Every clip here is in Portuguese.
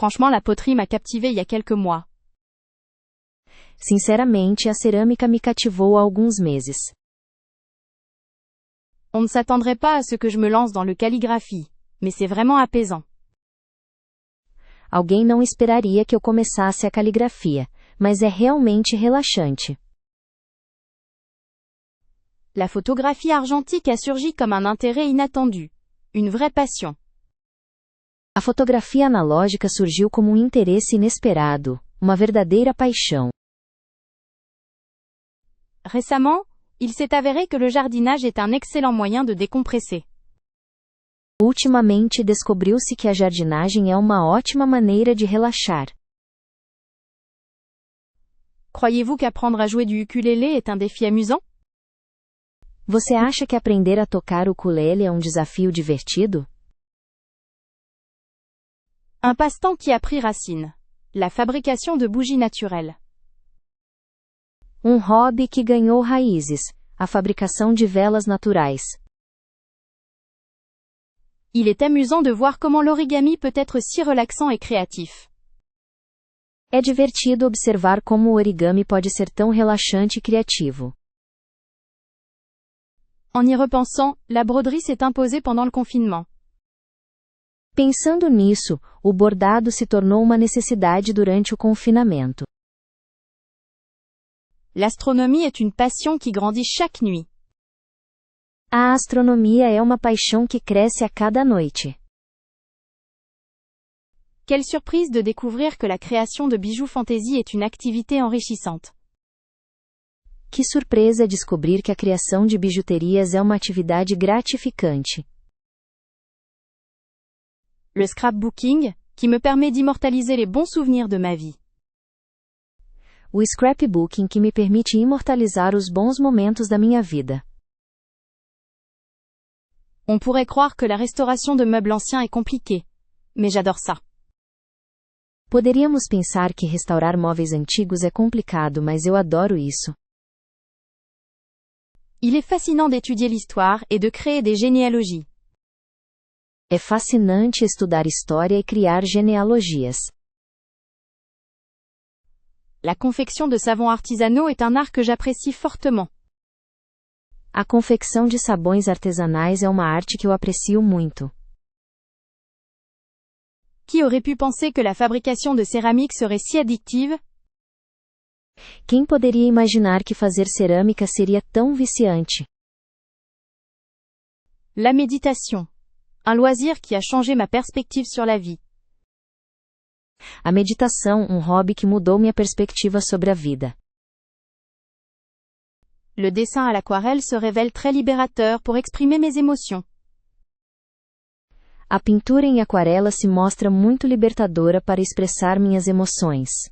Franchement, la poterie m'a captivé il y a quelques mois. Sinceramente, a cerâmica me cativou há alguns meses. On ne s'attendrait pas à ce que je me lance dans le calligraphie, mais c'est vraiment apaisant. Alguém não esperaria que eu começasse a caligrafia, mas é realmente relaxante. La photographie argentique a surgi comme un intérêt inattendu. Une vraie passion. A fotografia analógica surgiu como um interesse inesperado, uma verdadeira paixão. Récemment, il s'est avéré que le jardinage est un excellent moyen de décompresser. Ultimamente descobriu-se que a jardinagem é uma ótima maneira de relaxar. Croyez-vous qu'apprendre à jouer du ukulélé est un défi amusant? Você acha que aprender a tocar o ukulele é um desafio divertido? Un passe-temps qui a pris racine. La fabrication de bougies naturelles. Um hobby que ganhou raízes, a fabricação de velas naturais. Il est amusant de voir comment l'origami peut être si relaxant et créatif. É divertido observar como o origami pode ser tão relaxante e criativo. En y repensant, la broderie s'est imposée pendant le confinement. Pensando nisso, o bordado se tornou uma necessidade durante o confinamento. L'astronomie est une passion qui grandit chaque nuit. A astronomia é uma paixão que cresce a cada noite. Quelle surprise de découvrir que la création de bijoux fantaisie est une activité enrichissante. Que surpresa descobrir que a criação de bijuterias é uma atividade gratificante. Le scrapbooking, qui me permet d'immortaliser les bons souvenirs de ma vie. O scrapbooking que me permite imortalizar os bons momentos da minha vida. On pourrait croire que la restauration de meubles anciens est compliquée. Mais j'adore ça. Poderíamos pensar que restaurar móveis antigos é complicado, mas eu adoro isso. Il est fascinant d'étudier l'histoire et de créer des généalogies. É fascinante estudar história e criar genealogias. La confection de savons artisanaux est un art que j'apprécie fortement. A confecção de sabões artesanais é uma arte que eu aprecio muito. Qui aurait pu penser que la fabrication de céramique serait si addictive? Quem poderia imaginar que fazer cerâmica seria tão viciante? La méditation. Un loisir qui a changé ma perspective sur la vie. A meditação, um hobby que mudou minha perspectiva sobre a vida. Le dessin à l'aquarelle se révèle très libérateur pour exprimer mes émotions. A pintura em aquarela se mostra muito libertadora para expressar minhas emoções.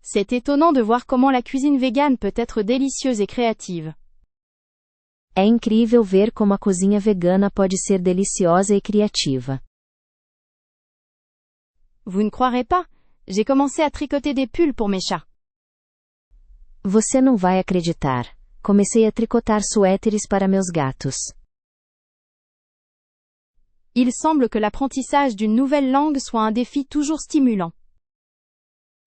C'est étonnant de voir comment la cuisine végane peut être délicieuse et créative. É incrível ver como a cozinha vegana pode ser deliciosa e criativa. Vous ne croirez pas, j'ai commencé à tricoter des pulls pour mes chats. Você não vai acreditar. Comecei a tricotar suéteres para meus gatos. Il semble que l'apprentissage d'une nouvelle langue soit un défi toujours stimulant.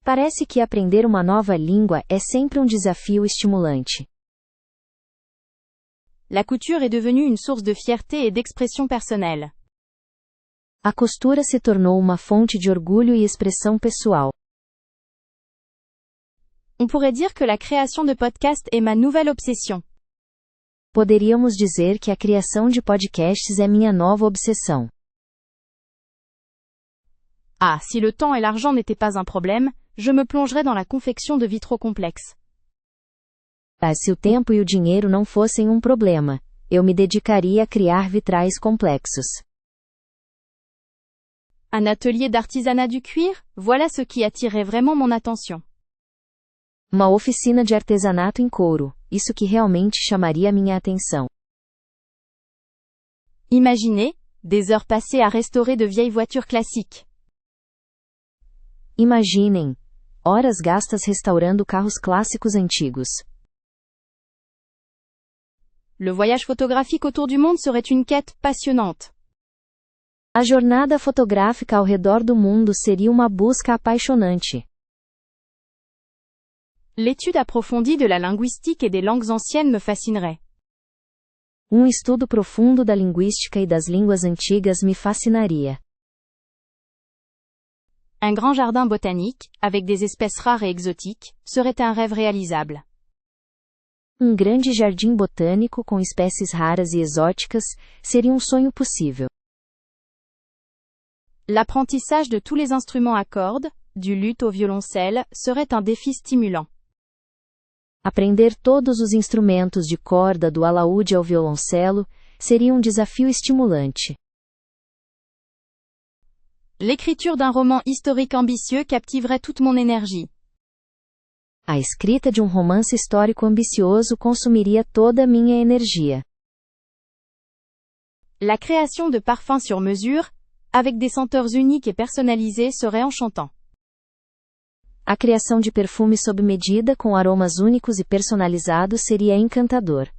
Parece que aprender uma nova língua é sempre um desafio estimulante. La couture est devenue une source de fierté et d'expression personnelle. A costura se tornou uma fonte de orgulho e expressão pessoal. On pourrait dire que la création de podcasts est ma nouvelle obsession. Poderíamos dizer que a criação de podcasts é minha nova obsessão. Ah, si le temps et l'argent n'étaient pas un problème, je me plongerais dans la confection de vitraux complexes. Ah, se o tempo e o dinheiro não fossem um problema, eu me dedicaria a criar vitrais complexos. Un atelier d'artisanat du cuir, voilà ce qui attirait vraiment mon attention. Uma oficina de artesanato em couro, isso que realmente chamaria minha atenção. Imaginez, des heures passées à restaurer de vieilles voitures classiques. Imaginem, horas gastas restaurando carros clássicos antigos. Le voyage photographique autour du monde serait une quête passionnante. A jornada fotográfica ao redor do mundo seria uma busca apaixonante. L'étude approfondie de la linguistique et des langues anciennes me fascinerait. Estudo profundo da linguística e das línguas antigas me fascinaria. Un grand jardin botanique, avec des espèces rares et exotiques, serait un rêve réalisable. Grande jardim botânico com espécies raras e exóticas seria sonho possível. L'apprentissage de tous les instruments à cordes, du luth au violoncelle, serait un défi stimulant. Aprender todos os instrumentos de corda do alaúde ao violoncelo seria desafio estimulante. L'écriture d'un roman historique ambitieux captiverait toute mon énergie. A escrita de romance histórico ambicioso consumiria toda a minha energia. La création de parfums sur mesure, avec des senteurs uniques et personnalisées serait enchantant. A criação de perfumes sob medida com aromas únicos e personalizados seria encantador.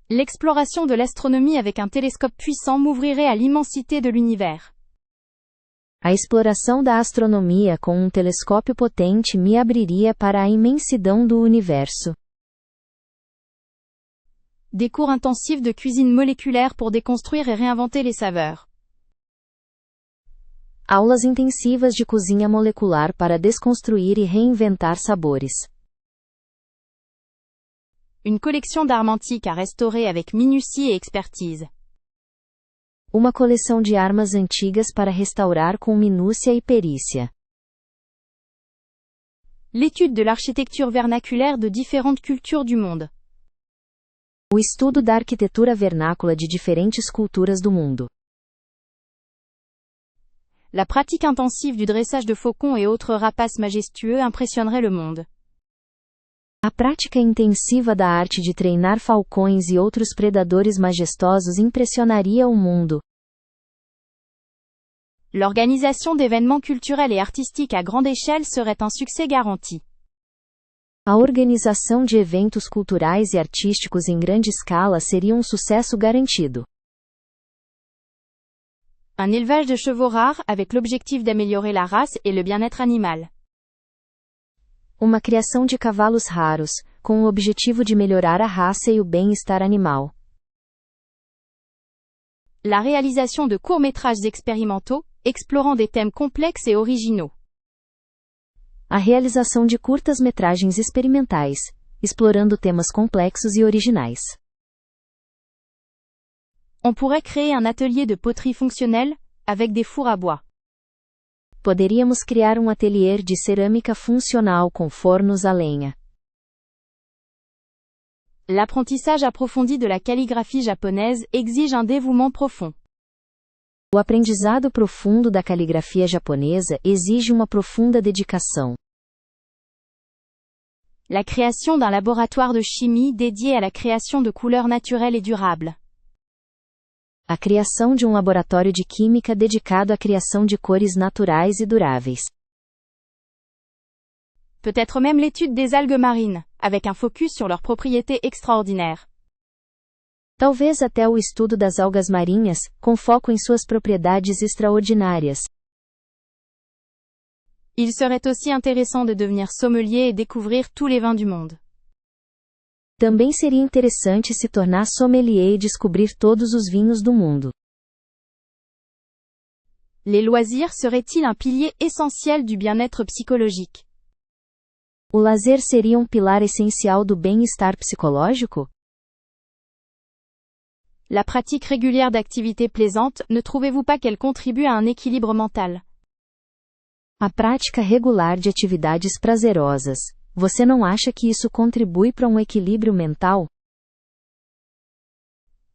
L'exploration de l'astronomie avec un télescope puissant m'ouvrirait à l'immensité de l'univers. A exploração da astronomia com telescópio potente me abriria para a imensidão do universo. Des cours intensifs de cuisine moléculaire pour déconstruire et réinventer les saveurs. Aulas intensivas de cozinha molecular para desconstruir e reinventar sabores. Une collection d'arts antiques à restaurer avec minutie et expertise. Uma coleção de armas antigas para restaurar com minúcia e perícia. L'étude de l'architecture vernaculaire de différentes cultures du monde. O estudo da arquitetura vernácula de diferentes culturas do mundo. La pratique intensive du dressage de faucons et autres rapaces majestueux impressionnerait le monde. A prática intensiva da arte de treinar falcões e outros predadores majestosos impressionaria o mundo. L'organisation d'événements culturels et artistiques à grande échelle serait un succès garanti. A organização de eventos culturais e artísticos em grande escala seria sucesso garantido. Un élevage de chevaux rares avec l'objectif d'améliorer la race et le bien-être animal. Uma criação de cavalos raros, com o objetivo de melhorar a raça e o bem-estar animal. La réalisation de courts-métrages expérimentaux, explorant des thèmes complexes et originaux. A realização de curtas-metragens experimentais, explorando temas complexos e originais. On pourrait créer un atelier de poterie fonctionnelle, avec des fours à bois. Poderíamos criar ateliê de cerâmica funcional com fornos a lenha. L'apprentissage approfondi de la calligraphie japonaise exige un dévouement profond. O aprendizado profundo da caligrafia japonesa exige uma profunda dedicação. La création d'un laboratoire de chimie dédié à la création de couleurs naturelles et durables. A criação de laboratório de química dedicado à criação de cores naturais e duráveis. Peut-être même l'étude des algues marines, avec un focus sur leurs propriétés extraordinaires. Talvez até o estudo das algas marinhas, com foco em suas propriedades extraordinárias. Il serait aussi intéressant de devenir sommelier et découvrir tous les vins du monde. Também seria interessante se tornar sommelier e descobrir todos os vinhos do mundo. Les loisirs seraient-ils un pilier essentiel du bien-être psychologique? O lazer seria pilar essencial do bem-estar psicológico? La pratique régulière d'activités plaisantes, ne trouvez-vous pas qu'elle contribue à un équilibre mental? A prática regular de atividades prazerosas. Você não acha que isso contribui para equilíbrio mental?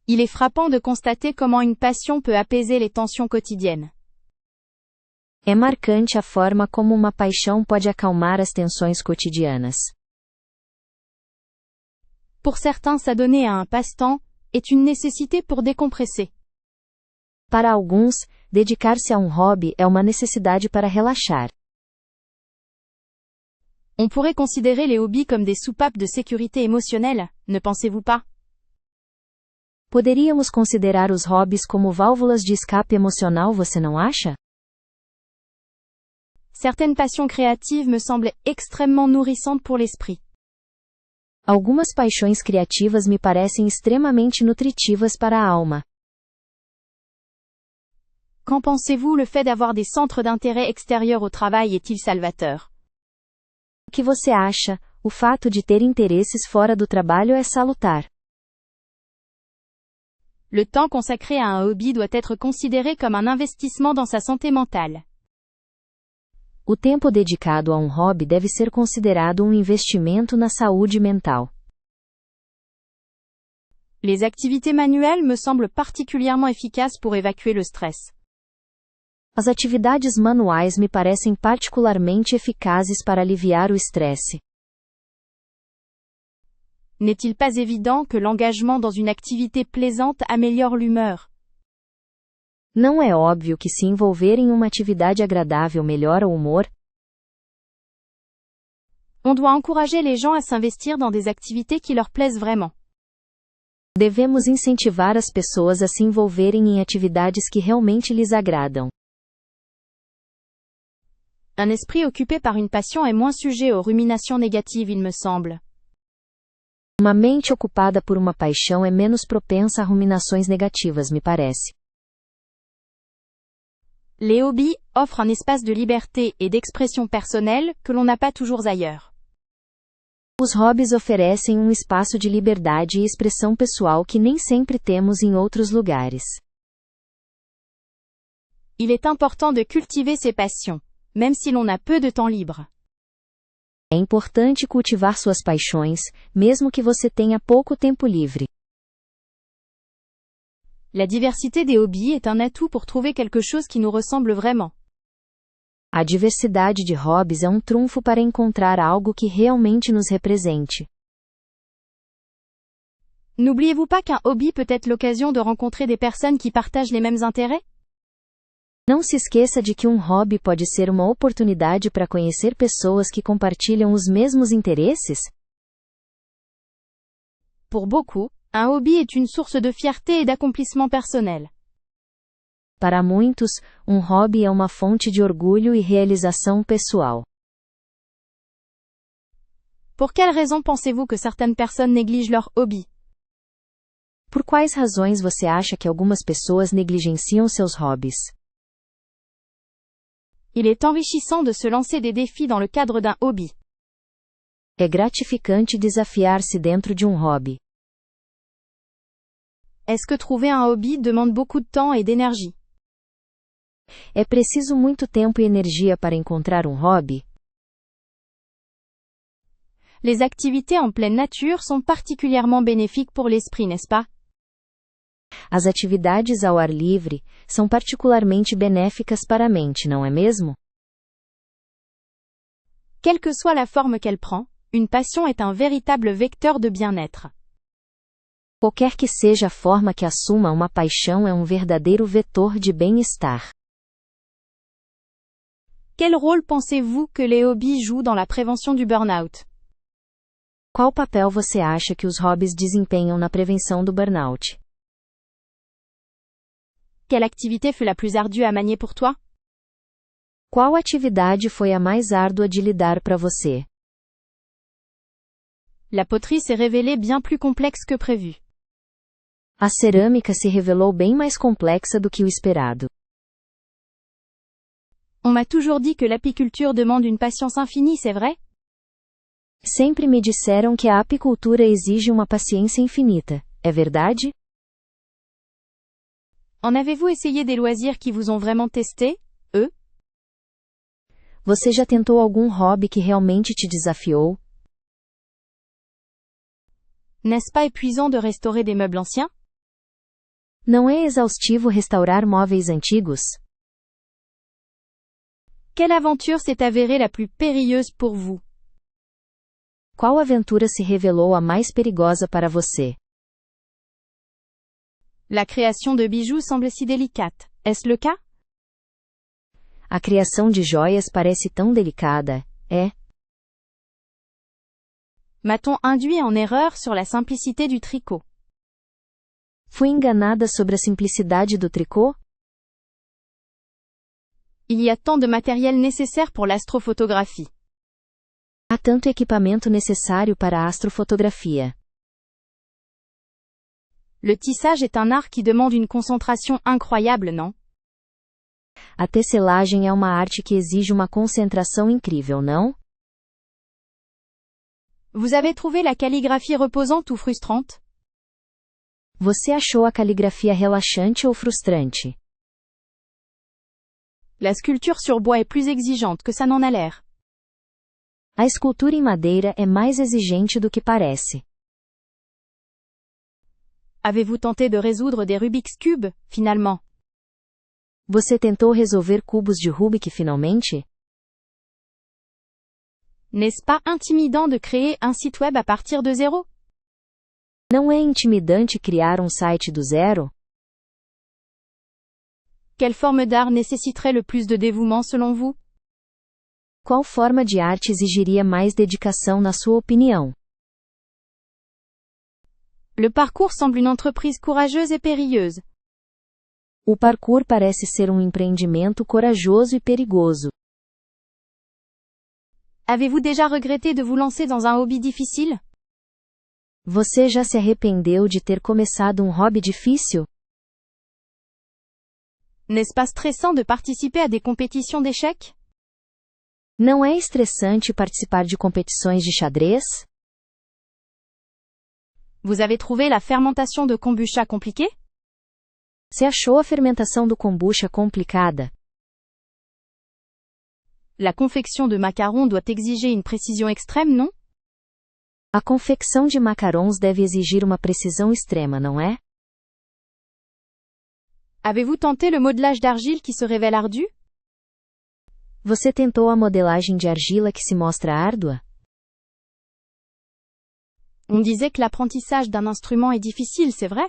Il est frappant de constater comment une passion peut apaiser les tensions quotidiennes. É marcante a forma como uma paixão pode acalmar as tensões cotidianas. Pour certains, s'adonner à un passe-temps est une nécessité pour décompresser. Para alguns, dedicar-se a hobby é uma necessidade para relaxar. On pourrait considérer les hobbies comme des soupapes de sécurité émotionnelle, ne pensez-vous pas? Poderíamos considerar os hobbies como válvulas de escape emocional, você não acha? Certaines passions créatives me semblent extrêmement nourrissantes pour l'esprit. Algumas paixões criativas me parecem extremamente nutritivas para a alma. Qu'en pensez-vous, le fait d'avoir des centres d'intérêt extérieurs au travail est-il salvateur? O que você acha? O fato de ter interesses fora do trabalho é salutar. Le temps consacré à un hobby doit être considéré comme un investissement dans sa santé mentale. O tempo dedicado a um hobby deve ser considerado um investimento na saúde mental. Les activités manuelles me semblent particulièrement efficaces pour évacuer le stress. As atividades manuais me parecem particularmente eficazes para aliviar o estresse. N'est-il pas évident que l'engagement dans une activité plaisante améliore l'humeur? Não é óbvio que se envolver em uma atividade agradável melhora o humor? On doit encourager les gens à s'investir dans des activités qui leur plaisent vraiment. Devemos incentivar as pessoas a se envolverem em atividades que realmente lhes agradam. Un esprit occupé par une passion est moins sujet aux ruminations négatives, il me semble. Uma mente ocupada por uma paixão é menos propensa a ruminações negativas, me parece. Les hobbies offrent un espace de liberté et d'expression personnelle que l'on n'a pas toujours ailleurs. Os hobbies oferecem um espaço de liberdade e expressão pessoal que nem sempre temos em outros lugares. Il est important de cultiver ses passions, même si l'on a peu de temps libre. É importante cultivar suas paixões, mesmo que você tenha pouco tempo livre. La diversité des hobbies est un atout pour trouver quelque chose qui nous ressemble vraiment. A diversidade de hobbies é um trunfo para encontrar algo que realmente nos represente. N'oubliez-vous pas qu'un hobby peut être l'occasion de rencontrer des personnes qui partagent les mêmes intérêts? Não se esqueça de que um hobby pode ser uma oportunidade para conhecer pessoas que compartilham os mesmos interesses? Pour beaucoup, un hobby est une source de fierté et d'accomplissement personnel. Para muitos, um hobby é uma fonte de orgulho e realização pessoal. Pour quelles raisons pensez-vous que certaines personnes négligent leur hobby? Por quais razões você acha que algumas pessoas negligenciam seus hobbies? Il est enrichissant de se lancer des défis dans le cadre d'un hobby. É gratificante desafiar-se dentro de um hobby. Est-ce que trouver un hobby demande beaucoup de temps et d'énergie? É preciso muito tempo e energia para encontrar um hobby? Les activités en pleine nature sont particulièrement bénéfiques pour l'esprit, n'est-ce pas? As atividades ao ar livre são particularmente benéficas para a mente, não é mesmo? Quelle que soit la forme qu'elle prend, une passion est un véritable vecteur de bien-être. Qualquer que seja a forma que assuma, uma paixão é um verdadeiro vetor de bem-estar. Quel rôle pensez-vous que les hobbies jouent dans la prévention du burn-out? Qual papel você acha que os hobbies desempenham na prevenção do burnout? Quelle activité fut la plus ardue à manier pour toi? Qual atividade foi a mais árdua de lidar para você? La poterie s'est révélée bien plus complexe que prévu. A cerâmica se revelou bem mais complexa do que o esperado. On m'a toujours dit que l'apiculture demande une patience infinie, c'est vrai? Sempre me disseram que a apicultura exige uma paciência infinita. É verdade? En avez-vous essayé des loisirs qui vous ont vraiment testé, eux? Você já tentou algum hobby que realmente te desafiou? N'est-ce pas épuisant de restaurer des meubles anciens? Não é exaustivo restaurar móveis antigos? Quelle aventure s'est avérée la plus périlleuse pour vous? Qual aventura se revelou a mais perigosa para você? La création de bijoux semble si délicate. Est-ce le cas? A criação de joias parece tão delicada, é? M'a-t-on induit en erreur sur la simplicité du tricot? Fui enganada sobre a simplicidade do tricô? Il y a tant de matériel nécessaire pour l'astrophotographie. Há tanto equipamento necessário para a astrofotografia. Le tissage est un art qui demande une concentration incroyable, non? A tecelagem é uma arte que exige uma concentração incrível, não? Vous avez trouvé la calligraphie reposante ou frustrante? Você achou a caligrafia relaxante ou frustrante? La sculpture sur bois est plus exigeante que ça n'en a l'air. A escultura em madeira é mais exigente do que parece. Avez-vous tenté de résoudre des Rubik's Cube, finalement? Você tentou resolver cubos de Rubik finalmente? N'est-ce pas intimidant de créer un site web à partir de zéro? Não é intimidante criar um site do zero? Quelle forme d'art nécessiterait le plus de dévouement selon vous? Qual forma de arte exigiria mais dedicação na sua opinião? Le parcours semble une entreprise courageuse et périlleuse. O parkour parece ser um empreendimento corajoso e perigoso. Avez-vous déjà regretté de vous lancer dans un hobby difficile? Você já se arrependeu de ter começado um hobby difícil? N'est-ce pas stressant de participer à des compétitions d'échecs? Não é estressante participar de competições de xadrez? Vous avez trouvé la fermentation de kombucha compliquée? Você achou a fermentação do kombucha complicada? La confection de macarons doit exiger une précision extrême, non? A confecção de macarons deve exigir uma precisão extrema, não é? Avez-vous tenté le modelage d'argile qui se révèle ardu? Você tentou a modelagem de argila que se mostra árdua? On disait que l'apprentissage d'un instrument est difficile, c'est vrai?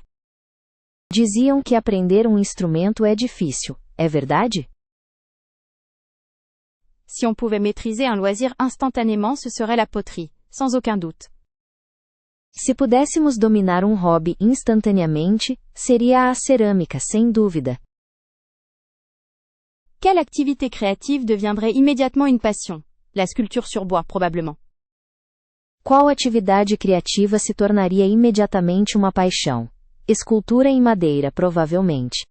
Diziam que aprender um instrumento é difícil, é verdade? Si on pouvait maîtriser un loisir instantanément, ce serait la poterie, sans aucun doute. Se pudéssemos dominar um hobby instantaneamente, seria a cerâmica, sem dúvida. Quelle activité créative deviendrait immédiatement une passion? La sculpture sur bois, probablement. Qual atividade criativa se tornaria imediatamente uma paixão? Escultura em madeira, provavelmente.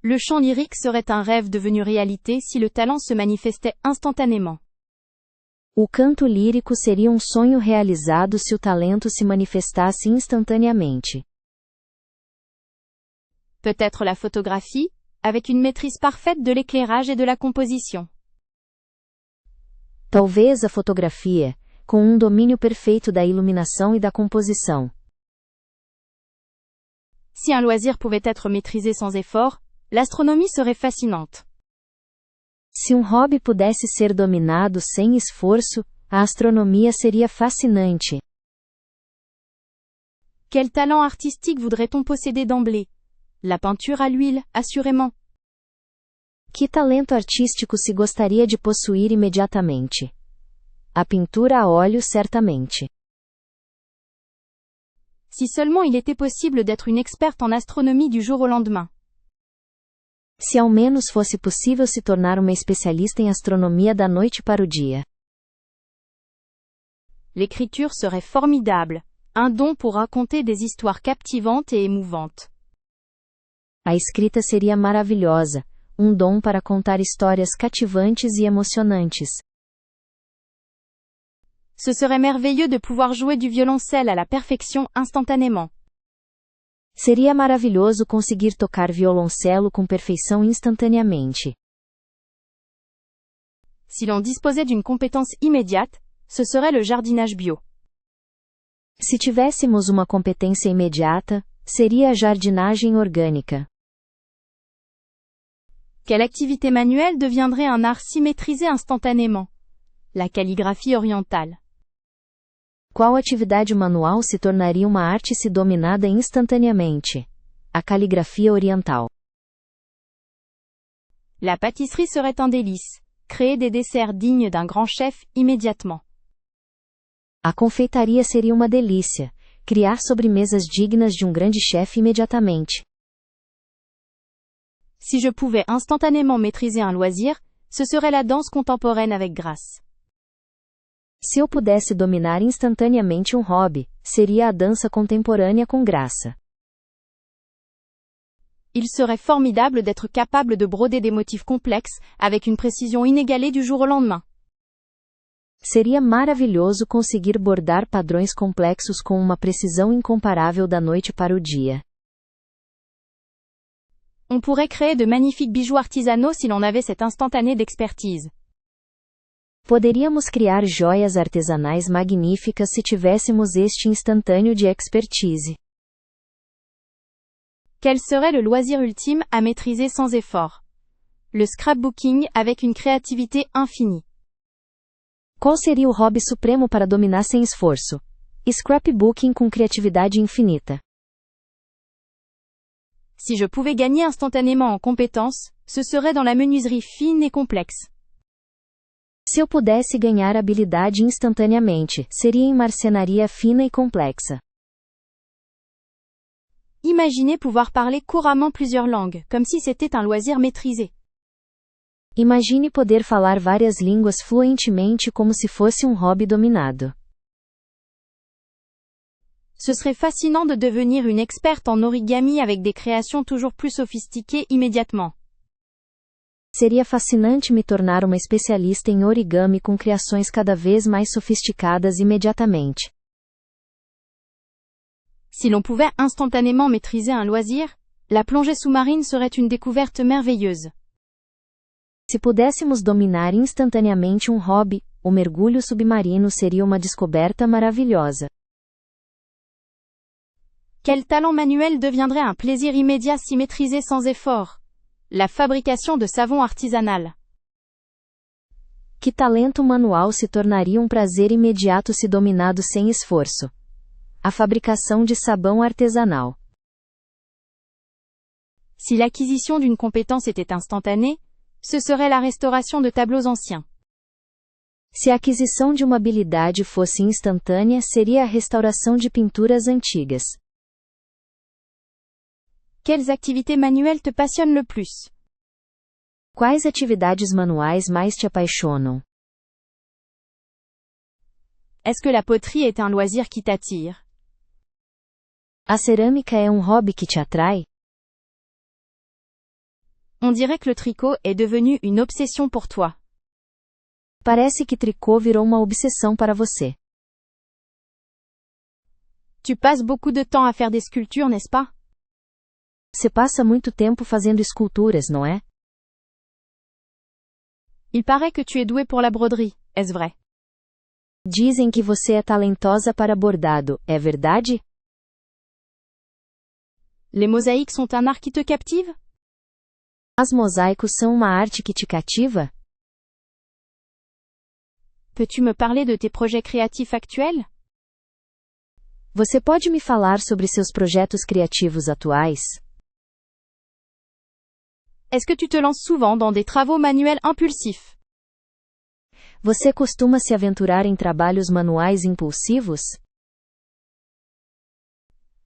Le chant lyrique serait un rêve devenu réalité si le talent se manifestait instantanément. O canto lírico seria um sonho realizado se o talento se manifestasse instantaneamente. Peut-être la photographie, avec une maîtrise parfaite de l'éclairage et de la composition. Talvez a fotografia, com um domínio perfeito da iluminação e da composição. Si un loisir pouvait être maîtrisé sans effort, l'astronomie serait fascinante. Se um hobby pudesse ser dominado sem esforço, a astronomia seria fascinante. Quel talent artistique voudrait-on posséder d'emblée? La peinture à l'huile, assurément. Que talento artístico se gostaria de possuir imediatamente? A pintura a óleo, certamente. Si seulement il était possible d'être une experte en astronomie du jour au lendemain. Se ao menos fosse possível se tornar uma especialista em astronomia da noite para o dia. L'écriture serait formidable, un don pour raconter des histoires captivantes et émouvantes. A escrita seria maravilhosa, um dom para contar histórias cativantes e emocionantes. Ce serait merveilleux de pouvoir jouer du violoncelle à la perfection instantanément. Seria maravilhoso conseguir tocar violoncelo com perfeição instantaneamente. Si l'on disposait d'une compétence immédiate, ce serait le jardinage bio. Se tivéssemos uma competência imediata, seria a jardinagem orgânica. Quelle activité manuelle deviendrait un art si maîtrisé instantanément? La calligraphie orientale. Qual atividade manual se tornaria uma arte se dominada instantaneamente? A caligrafia oriental. La pâtisserie serait un délice. Créer des desserts dignes d'un grand chef immédiatement. A confeitaria seria uma delícia. Criar sobremesas dignas de grande chefe imediatamente. Si je pouvais instantanément maîtriser un loisir, ce serait la danse contemporaine avec grâce. Se eu pudesse dominar instantaneamente hobby, seria a dança contemporânea com graça. Il serait formidable d'être capable de broder des motifs complexes, avec une précision inégalée du jour au lendemain. Seria maravilhoso conseguir bordar padrões complexos com uma precisão incomparável da noite para o dia. On pourrait créer de magnifiques bijoux artisanaux si l'on avait cette instantanée d'expertise. Poderíamos criar joias artesanais magníficas se tivéssemos este instantâneo de expertise. Quel serait le loisir ultime à maîtriser sans effort? Le scrapbooking avec une créativité infinie. Qual seria o hobby supremo para dominar sem esforço? Scrapbooking com criatividade infinita. Si je pouvais gagner instantanément en compétences, ce serait dans la menuiserie fine et complexe. Se eu pudesse ganhar habilidade instantaneamente, seria em marcenaria fina e complexa. Imaginez pouvoir parler couramment plusieurs langues, comme si c'était un loisir maîtrisé. Imagine poder falar várias línguas fluentemente como se fosse hobby dominado. Ce serait fascinant de devenir une experte en origami avec des créations toujours plus sophistiquées immédiatement. Seria fascinante me tornar uma especialista em origami com criações cada vez mais sofisticadas imediatamente. Si l'on pouvait instantanément maîtriser un loisir, la plongée sous-marine serait une découverte merveilleuse. Se pudéssemos dominar instantaneamente hobby, o mergulho submarino seria uma descoberta maravilhosa. Quel talent manuel deviendrait un plaisir immédiat si maîtrisé sans effort? La fabrication de savon artisanal. Que talento manual se tornaria prazer imediato se dominado sem esforço? A fabricação de sabão artesanal. Si l'acquisition d'une compétence était instantanée, ce serait la restauration de tableaux anciens. Se a aquisição de uma habilidade fosse instantânea, seria a restauração de pinturas antigas. Quelles activités manuelles te passionnent le plus? Quais atividades manuais mais te apaixonam? Est-ce que la poterie est un loisir qui t'attire? A cerâmica é hobby que te atrai? On dirait que le tricot est devenu une obsession pour toi. Parece que tricô virou uma obsessão para você. Tu passes beaucoup de temps à faire des sculptures, n'est-ce pas? Você passa muito tempo fazendo esculturas, não é? Il paraît que tu es doué pour la broderie, est-ce vrai? Dizem que você é talentosa para bordado, é verdade? Les mosaïques sont un art qui te captive? As mosaicos são uma arte que te cativa? Peux-tu me parler de tes projets créatifs actuels? Você pode me falar sobre seus projetos criativos atuais? Est-ce que tu te lances souvent dans des travaux manuels impulsifs? Você costuma se aventurar em trabalhos manuais impulsivos?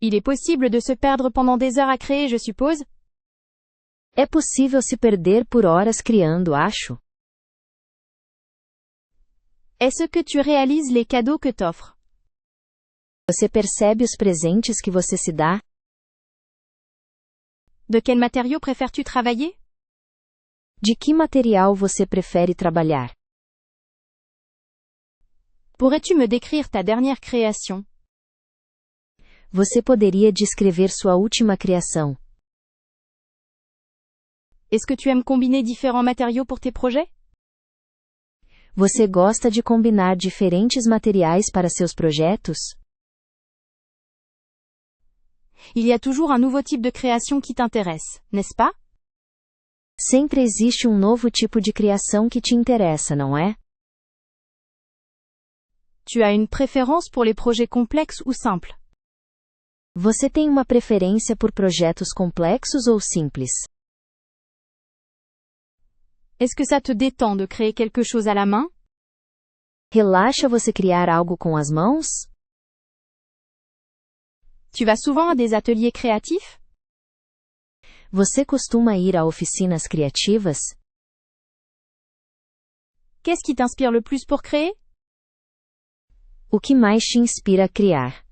Il est possible de se perdre pendant des heures à créer, je suppose? É possível se perder por horas criando, acho. Est-ce que tu réalises les cadeaux que t'offres? Você percebe os presentes que você se dá? De quel matériau préfères-tu travailler? De que material você prefere trabalhar? Pourrais-tu me décrire ta dernière création? Você poderia descrever sua última criação? Est-ce que tu aimes combiner différents matériaux pour tes projets? Você gosta de combinar diferentes materiais para seus projetos? Il y a toujours un nouveau type de création qui t'intéresse, n'est-ce pas? Sempre existe novo tipo de criação que te interessa, não é? Tu as une préférence pour les projets complexes ou simples? Você tem uma preferência por projetos complexos ou simples? Est-ce que ça te détend de créer quelque chose à la main? Relaxa você criar algo com as mãos? Tu vas souvent à des ateliers créatifs? Você costuma ir a oficinas criativas? Qu'est-ce qui t'inspire le plus pour créer? O que mais te inspira a criar?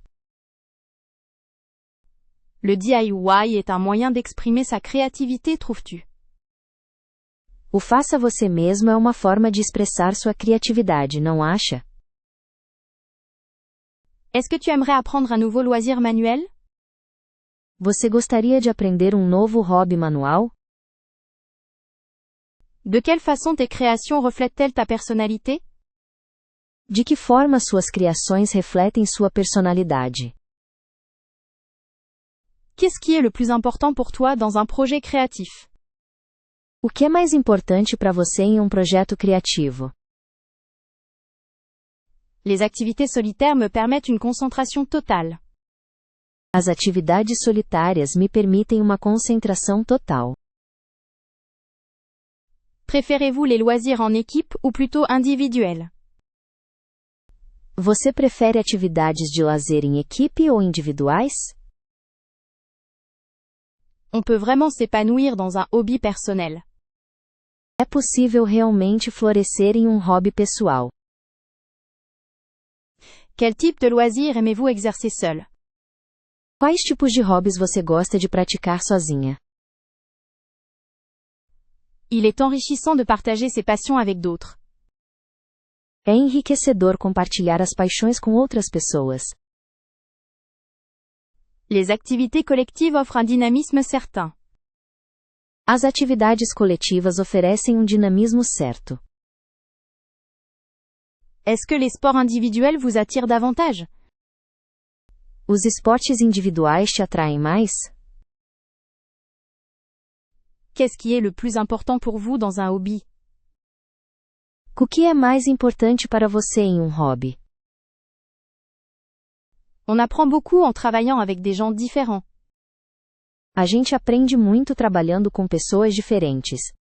Le DIY est un moyen d'exprimer sa créativité, trouves-tu? O faça você mesmo é uma forma de expressar sua criatividade, não acha? Est-ce que tu aimerais apprendre un nouveau loisir manuel? Você gostaria de aprender um novo hobby manual? De quelle façon tes créations reflètent-elles ta personnalité? De que forma suas criações refletem sua personalidade? Qu'est-ce qui est le plus important pour toi dans un projet créatif? O que é mais importante para você em um projeto criativo? Les activités solitaires me permettent une concentration totale. As atividades solitárias me permitem uma concentração total. Préférez-vous les loisirs en équipe ou plutôt individuels? Você prefere atividades de lazer em equipe ou individuais? On peut vraiment s'épanouir dans un hobby personnel. É possível realmente florescer em um hobby pessoal. Quel type de loisirs aimez-vous exercer seul? Quais tipos de hobbies você gosta de praticar sozinha? Il est enrichissant de partager ses passions avec d'autres. É enriquecedor compartilhar as paixões com outras pessoas. Les activités collectives offrent un dynamisme certain. As atividades coletivas oferecem um dinamismo certo. Est-ce que les sports individuels vous attirent davantage? Os esportes individuais te atraem mais? Qu'est-ce qui est le plus important pour vous dans un hobby? O que é mais importante para você em um hobby? On apprend beaucoup en travaillant avec des gens différents. A gente aprende muito trabalhando com pessoas diferentes.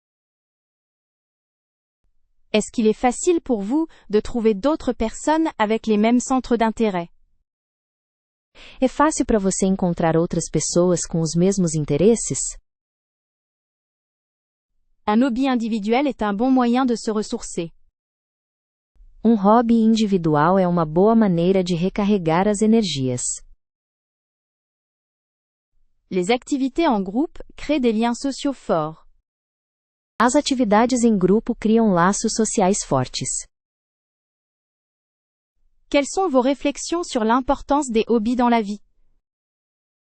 Est-ce qu'il est facile pour vous de trouver d'autres personnes avec les mêmes centres d'intérêt? É fácil para você encontrar outras pessoas com os mesmos interesses? Un hobby individuel est un bon moyen de se ressourcer. Um hobby individual é uma boa maneira de recarregar as energias. Les activités en groupe créent des liens sociaux forts. As atividades em grupo criam laços sociais fortes. Quelles sont vos réflexions sur l'importance des hobbies dans la vie?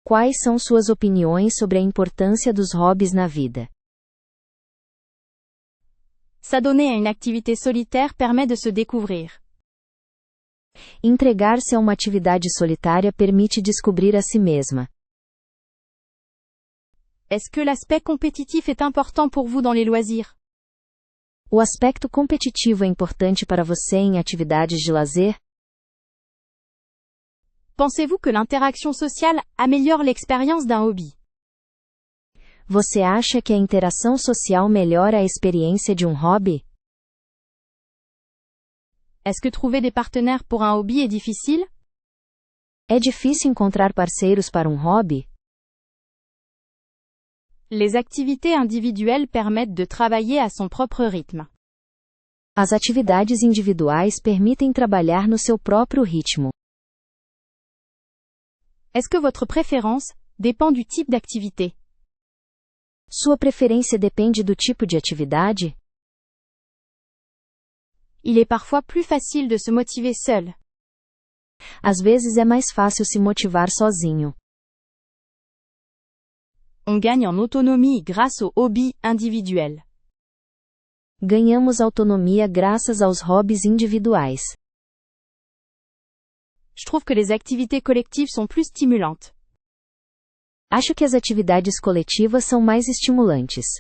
Quais são suas opiniões sobre a importância dos hobbies na vida? S'adonner à une activité solitaire permet de se découvrir. Entregar-se a uma atividade solitária permite descobrir a si mesma. Est-ce que l'aspect compétitif est important pour vous dans les loisirs? O aspecto competitivo é importante para você em atividades de lazer? Pensez-vous que l'interaction sociale améliore l'expérience d'un hobby? Você acha que a interação social melhora a experiência de um hobby? Est-ce que trouver des partenaires pour un hobby est difficile? É difícil encontrar parceiros para um hobby? Les activités individuelles permettent de travailler à son propre rythme. As atividades individuais permitem trabalhar no seu próprio ritmo. Est-ce que votre préférence dépend du type d'activité? Sua preferência depende do tipo de atividade? Il est parfois plus facile de se motiver seul. Às vezes é mais fácil se motivar sozinho. On gagne en autonomie grâce aux hobbies individuels. Ganhamos autonomia graças aos hobbies individuais. Je trouve que les activités collectives sont plus stimulantes. Acho que as atividades coletivas são mais estimulantes.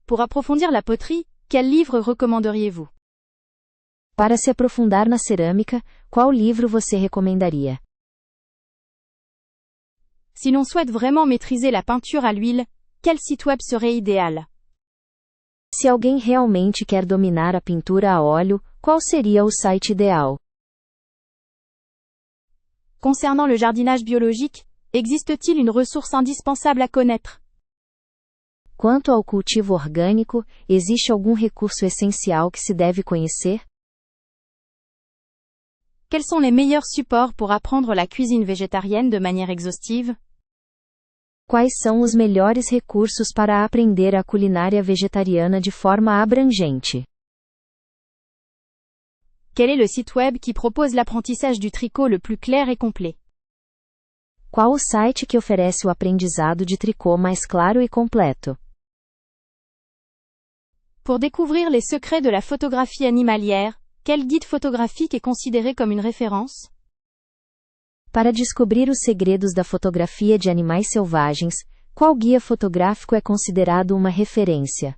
Pour approfondir la poterie, quel livre recommanderiez-vous? Para se aprofundar na cerâmica, qual livro você recomendaria? Si l'on souhaite vraiment maîtriser la peinture à l'huile, quel site web serait idéal? Se alguém realmente quer dominar a pintura a óleo, qual seria o site ideal? Concernant le jardinage biologique, existe-t-il une ressource indispensable à connaître? Quanto ao cultivo orgânico, existe algum recurso essencial que se deve conhecer? Quels sont les meilleurs supports pour apprendre la cuisine végétarienne de manière exhaustive? Quais são os melhores recursos para aprender a culinária vegetariana de forma abrangente? Quel est le site web qui propose l'apprentissage du tricot le plus clair et complet? Qual o site que oferece o aprendizado de tricô mais claro e completo? Pour découvrir les secrets de la photographie animalière, quel guide photographique est considéré comme une référence? Para descobrir os segredos da fotografia de animais selvagens, qual guia fotográfico é considerado uma referência?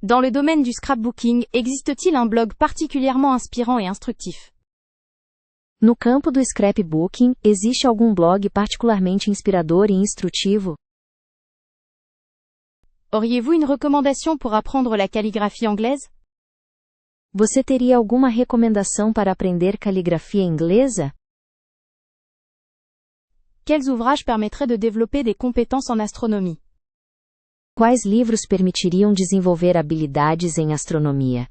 Dans le domaine du scrapbooking, existe-t-il un blog particulièrement inspirant et instructif? No campo do scrapbooking, existe algum blog particularmente inspirador e instrutivo? Auriez-vous une recommandation pour apprendre la calligraphie anglaise? Você teria alguma recomendação para aprender caligrafia inglesa? Quels ouvrages permettraient de développer des compétences en astronomie? Quais livros permitiriam desenvolver habilidades em astronomia?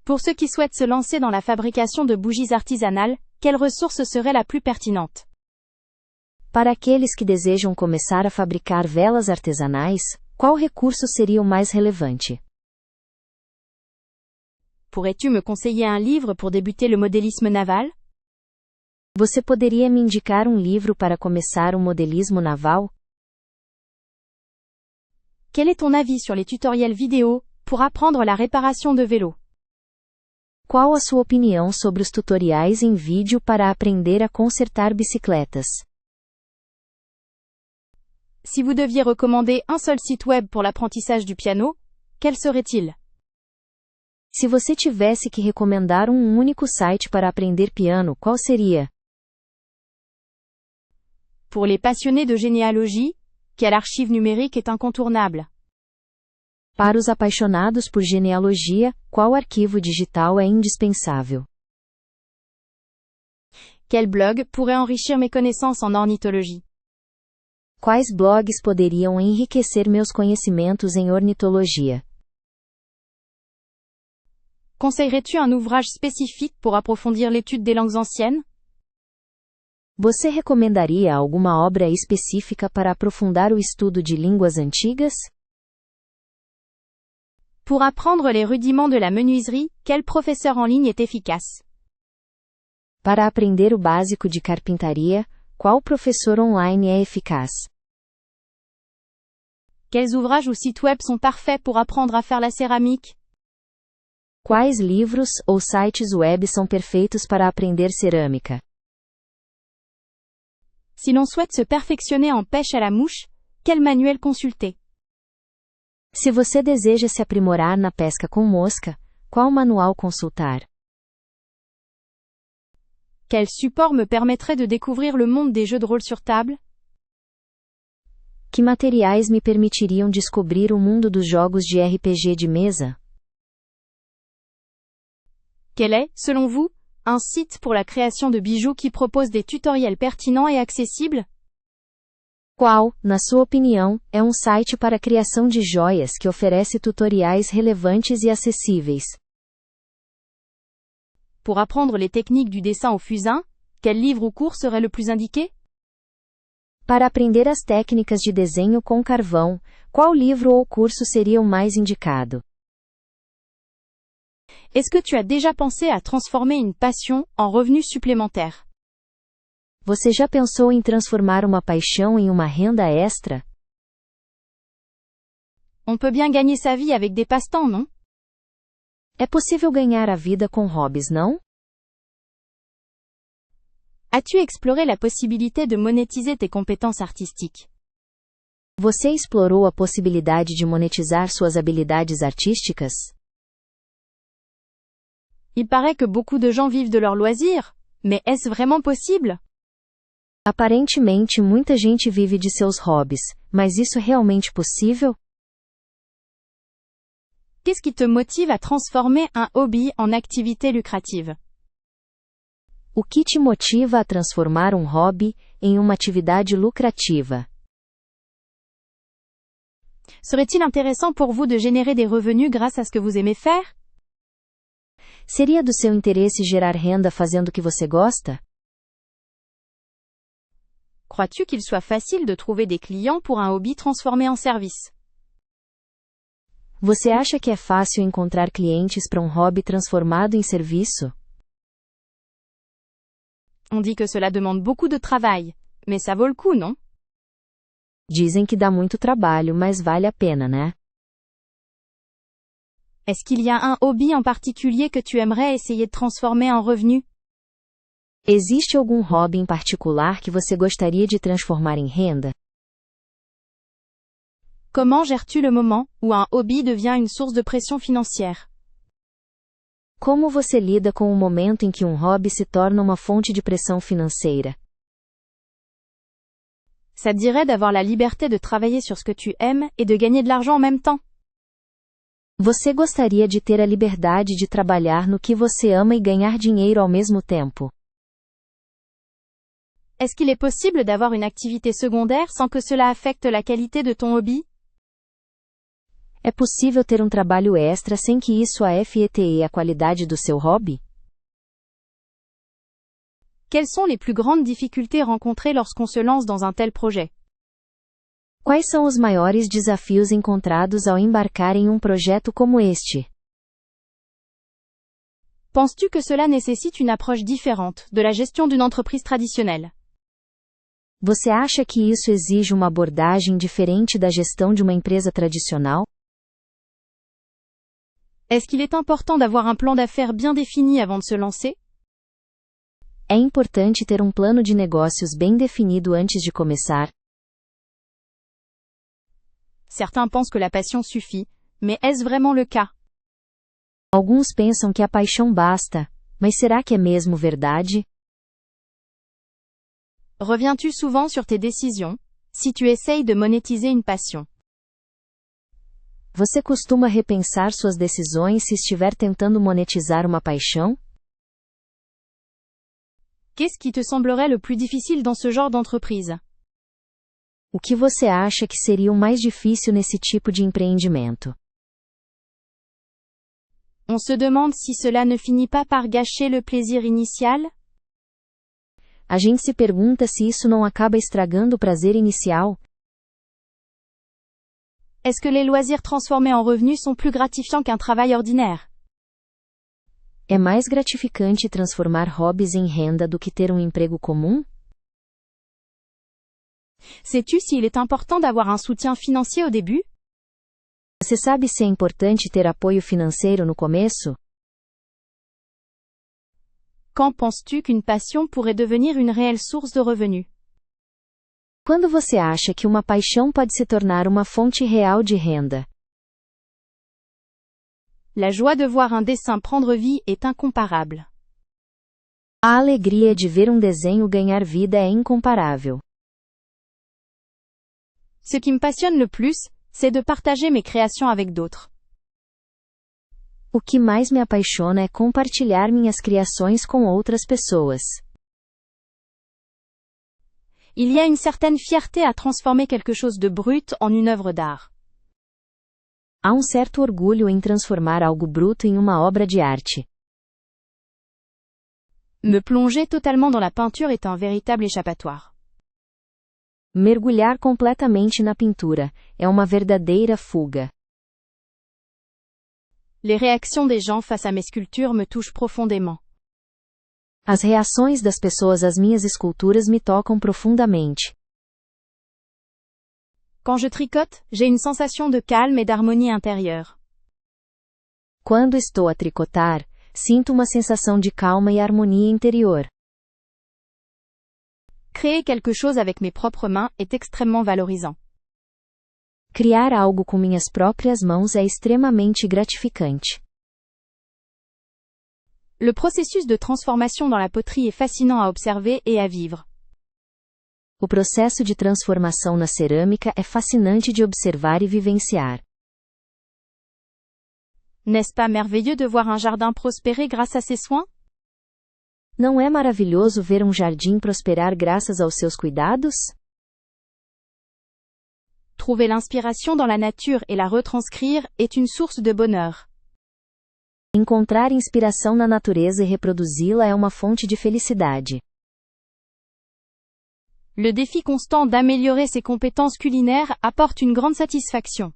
Pour ceux qui souhaitent se lancer dans la fabrication de bougies artisanales, quelle ressource serait la plus pertinente? Para aqueles que desejam começar a fabricar velas artesanais, qual recurso seria o mais relevante? Pourrais-tu me conseiller un livre pour débuter le modélisme naval? Você poderia me indicar um livro para começar o modelismo naval? Quel est ton avis sur les tutoriels vidéo pour apprendre la réparation de vélos? Qual a sua opinião sobre os tutoriais em vídeo para aprender a consertar bicicletas? Si vous deviez recommander un seul site web pour l'apprentissage du piano, quel serait-il? Se você tivesse que recomendar um único site para aprender piano, qual seria? Pour les passionnés de généalogie, quelle archive numérique est incontournable? Para os apaixonados por genealogia, qual arquivo digital é indispensável? Quel blog pourrait enrichir mes connaissances en ornithologie? Quais blogs poderiam enriquecer meus conhecimentos em ornitologia? Conseillerais-tu un ouvrage spécifique pour approfondir l'étude des langues anciennes? Você recomendaria alguma obra específica para aprofundar o estudo de línguas antigas? Pour apprendre les rudiments de la menuiserie, quel professeur en ligne est efficace? Para aprender o básico de carpintaria, qual professor online é eficaz? Quels ouvrages ou sites web sont parfaits pour apprendre à faire la céramique? Quais livros ou sites web são perfeitos para aprender cerâmica? Si l'on souhaite se perfectionner en pêche à la mouche, quel manuel consulter? Se você deseja se aprimorar na pesca com mosca, qual manual consultar? Quel support me permettrait de découvrir le monde des jeux de rôle sur table? Que materiais me permitiriam descobrir o mundo dos jogos de RPG de mesa? Quel est, selon vous, un site pour la création de bijoux qui propose des tutoriels pertinents et accessibles? Qual, na sua opinião, é um site para a criação de joias que oferece tutoriais relevantes e acessíveis? Pour apprendre les techniques du dessin au fusain, quel livre ou cours serait le plus indiqué? Para aprender as técnicas de desenho com carvão, qual livro ou curso seria o mais indicado? Est-ce que tu as déjà pensé à transformer une passion en revenu supplémentaire? Você já pensou em transformar uma paixão em uma renda extra? On peut bien gagner sa vie avec des passe-temps, non? É possível ganhar a vida com hobbies, não? As-tu exploré la possibilité de monétiser tes compétences artistiques? Você explorou a possibilidade de monetizar suas habilidades artísticas? Il paraît que beaucoup de gens vivent de leurs loisirs, mais est-ce vraiment possible? Aparentemente muita gente vive de seus hobbies, mas isso é realmente possível? Qu'est-ce qui te motive à transformer un hobby en activité lucrative? O que te motiva a transformar um hobby em uma atividade lucrativa? Serait-il intéressant pour vous de générer des revenus grâce à ce que vous aimez faire? Seria do seu interesse gerar renda fazendo o que você gosta? Crois-tu qu'il soit facile de trouver des clients pour un hobby transformé en service? Você acha que é fácil encontrar clientes para um hobby transformado em serviço? On dit que cela demande beaucoup de travail, mais ça vaut le coup, non? Dizem que dá muito trabalho, mas vale a pena, né? Est-ce qu'il y a un hobby en particulier que tu aimerais essayer de transformer en revenu? Existe algum hobby em particular que você gostaria de transformar em renda? Comment gères-tu le moment où un hobby devient une source de pression financière? Como você lida com o momento em que um hobby se torna uma fonte de pressão financeira? Ça te dirait d'avoir la liberté de travailler sur ce que tu aimes et de gagner de l'argent en même temps? Você gostaria de ter a liberdade de trabalhar no que você ama e ganhar dinheiro ao mesmo tempo? Est-ce qu'il est possible d'avoir une activité secondaire sans que cela affecte la qualité de ton hobby? É possível ter um trabalho extra sem que isso afete a qualidade do seu hobby? Quelles sont les plus grandes difficultés rencontrées lorsqu'on se lance dans un tel projet? Quais são os maiores desafios encontrados ao embarcar em um projeto como este? Penses-tu que cela nécessite une approche différente de la gestion d'une entreprise traditionnelle? Você acha que isso exige uma abordagem diferente da gestão de uma empresa tradicional? Est-ce qu'il est important d'avoir un plan d'affaires bien défini avant de se lancer? É importante ter um plano de negócios bem definido antes de começar. Certains pensent que la passion suffit, mais est-ce vraiment le cas? Alguns pensam que a paixão basta, mas será que é mesmo verdade? Reviens-tu souvent sur tes décisions, si tu essayes de monétiser une passion? Você costuma repensar suas decisões se estiver tentando monetizar uma paixão? Qu'est-ce qui te semblerait le plus difficile dans ce genre d'entreprise? O que você acha que seria o mais difícil nesse tipo de empreendimento? On se demande si cela ne finit pas par gâcher le plaisir initial? A gente se pergunta se isso não acaba estragando o prazer inicial. Est-ce que les loisirs transformés en revenus sont plus gratifiants qu'un travail ordinaire? É mais gratificante transformar hobbies em renda do que ter um emprego comum? Sais-tu s'il est important d'avoir un soutien financier au début? Você sabe se é importante ter apoio financeiro no começo? Quand penses-tu qu'une passion pourrait devenir une réelle source de revenus? Quando você acha que uma paixão pode se tornar uma fonte real de renda? La joie de voir un dessin prendre vie est incomparable. A alegria de ver um desenho ganhar vida é incomparável. Ce qui me passionne le plus, c'est de partager mes créations avec d'autres. O que mais me apaixona é compartilhar minhas criações com outras pessoas. Il y a une certaine fierté à transformer quelque chose de brut en une œuvre d'art. Há um certo orgulho em transformar algo bruto em uma obra de arte. Me plonger totalement dans la peinture est un véritable échappatoire. Mergulhar completamente na pintura é uma verdadeira fuga. Les réactions des gens face à mes sculptures me touchent profondément. As reações das pessoas às minhas esculturas me tocam profundamente. Quand je tricote, j'ai une sensation de calme et d'harmonie intérieure. Quando estou a tricotar, sinto uma sensação de calma e harmonia interior. Créer quelque chose avec mes propres mains est extrêmement valorisant. Criar algo com minhas próprias mãos é extremamente gratificante. Le processus de transformation dans la poterie est fascinant à observer et à vivre. O processo de transformação na cerâmica é fascinante de observar e vivenciar. N'est-ce pas merveilleux de voir un jardin prospérer grâce à ses soins? Não é maravilhoso ver um jardim prosperar graças aos seus cuidados? Trouver l'inspiration dans la nature et la retranscrire est une source de bonheur. Encontrar inspiração na natureza e reproduzi-la é uma fonte de felicidade. Le défi constant d'améliorer ses compétences culinaires apporte une grande satisfaction.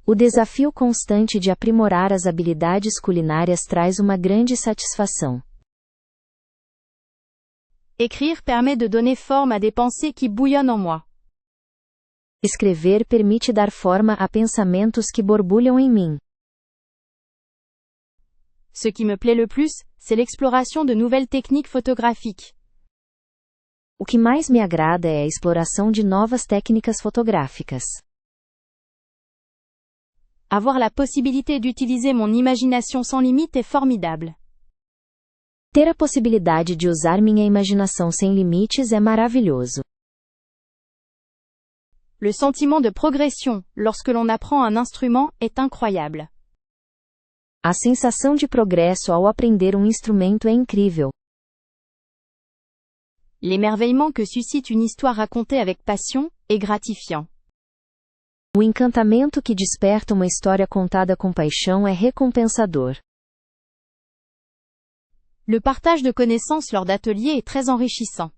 O desafio constante de aprimorar as habilidades culinárias traz uma grande satisfação. Écrire permet de donner forme à des pensées qui bouillonnent en moi. Escrever permite dar forma a pensamentos que borbulham em mim. Ce qui me plaît le plus, c'est l'exploration de nouvelles techniques photographiques. O que mais me agrada é a exploração de novas técnicas fotográficas. Avoir la possibilité d'utiliser mon imagination sans limite est formidable. Ter a possibilidade de usar minha imaginação sem limites é maravilhoso. Le sentiment de progression, lorsque l'on apprend un instrument, est incroyable. A sensação de progresso ao aprender um instrumento é incrível. L'émerveillement que suscite une histoire racontée avec passion est gratifiant. O encantamento que desperta uma história contada com paixão é recompensador. Le partage de connaissances lors d'ateliers est très enrichissant.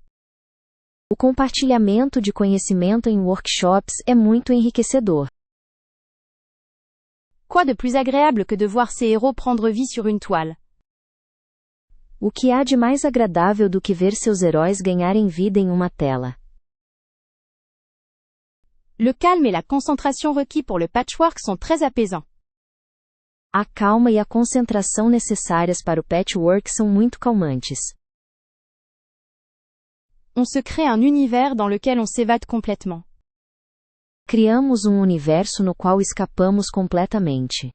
O compartilhamento de conhecimento em workshops é muito enriquecedor. Quoi de plus agréable que de voir ces héros prendre vie sur une toile? O que há de mais agradável do que ver seus heróis ganharem vida em uma tela? Le calme et la concentration requis pour le patchwork sont très apaisants. A calma e a concentração necessárias para o patchwork são muito calmantes. On se crée un univers dans lequel on s'évade complètement. Criamos um universo no qual escapamos completamente.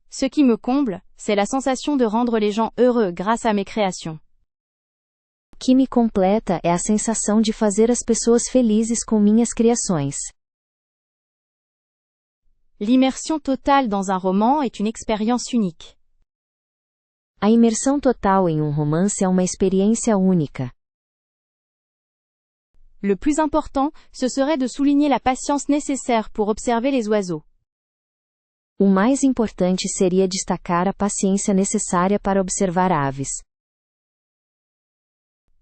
Ce qui me comble, c'est la sensation de rendre les gens heureux grâce à mes créations. O que me completa é a sensação de fazer as pessoas felizes com minhas criações. L'immersion totale dans un roman est une expérience unique. A imersão total em um romance é uma experiência única. Le plus important, ce serait de souligner la patience nécessaire pour observer les oiseaux. O mais importante seria destacar a paciência necessária para observar aves.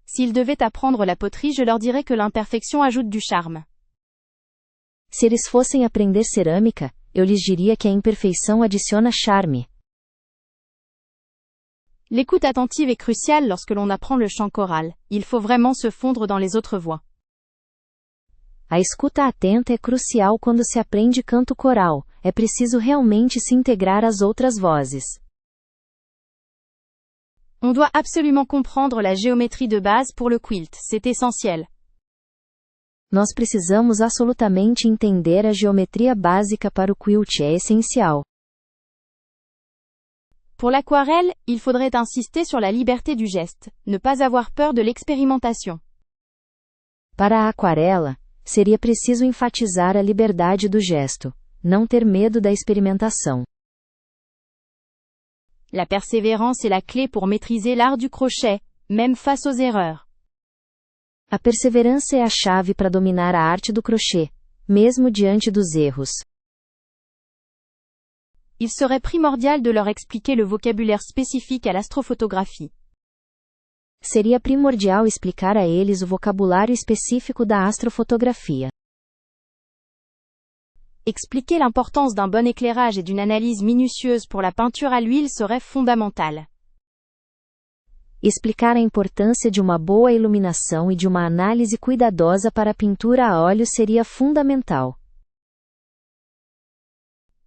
S'ils devaient apprendre la poterie, je leur dirais que l'imperfection ajoute du charme. Se eles fossem aprender cerâmica, eu lhes diria que a imperfeição adiciona charme. L'écoute attentive est cruciale lorsque l'on apprend le chant choral. Il faut vraiment se fondre dans les autres voix. A escuta atenta é crucial quando se aprende canto coral. É preciso realmente se integrar às outras vozes. On doit absolument comprendre la géométrie de base pour le quilt, c'est essentiel. Nós precisamos absolutamente entender a geometria básica para o quilt, é essencial. Pour l'aquarelle, il faudrait insister sur la liberté du geste, ne pas avoir peur de l'expérimentation. Para a aquarela, seria preciso enfatizar a liberdade do gesto, não ter medo da experimentação. La persévérance est la clé pour maîtriser l'art du crochet, même face aux erreurs. A perseverança é a chave para dominar a arte do crochê, mesmo diante dos erros. Il serait primordial de leur expliquer le vocabulaire spécifique à l'astrophotographie. Seria primordial explicar a eles o vocabulário específico da astrofotografia. Expliquer l'importance d'un bon éclairage et d'une analyse minutieuse pour la peinture à l'huile serait fondamental. Explicar a importância de uma boa iluminação e de uma análise cuidadosa para a pintura a óleo seria fundamental.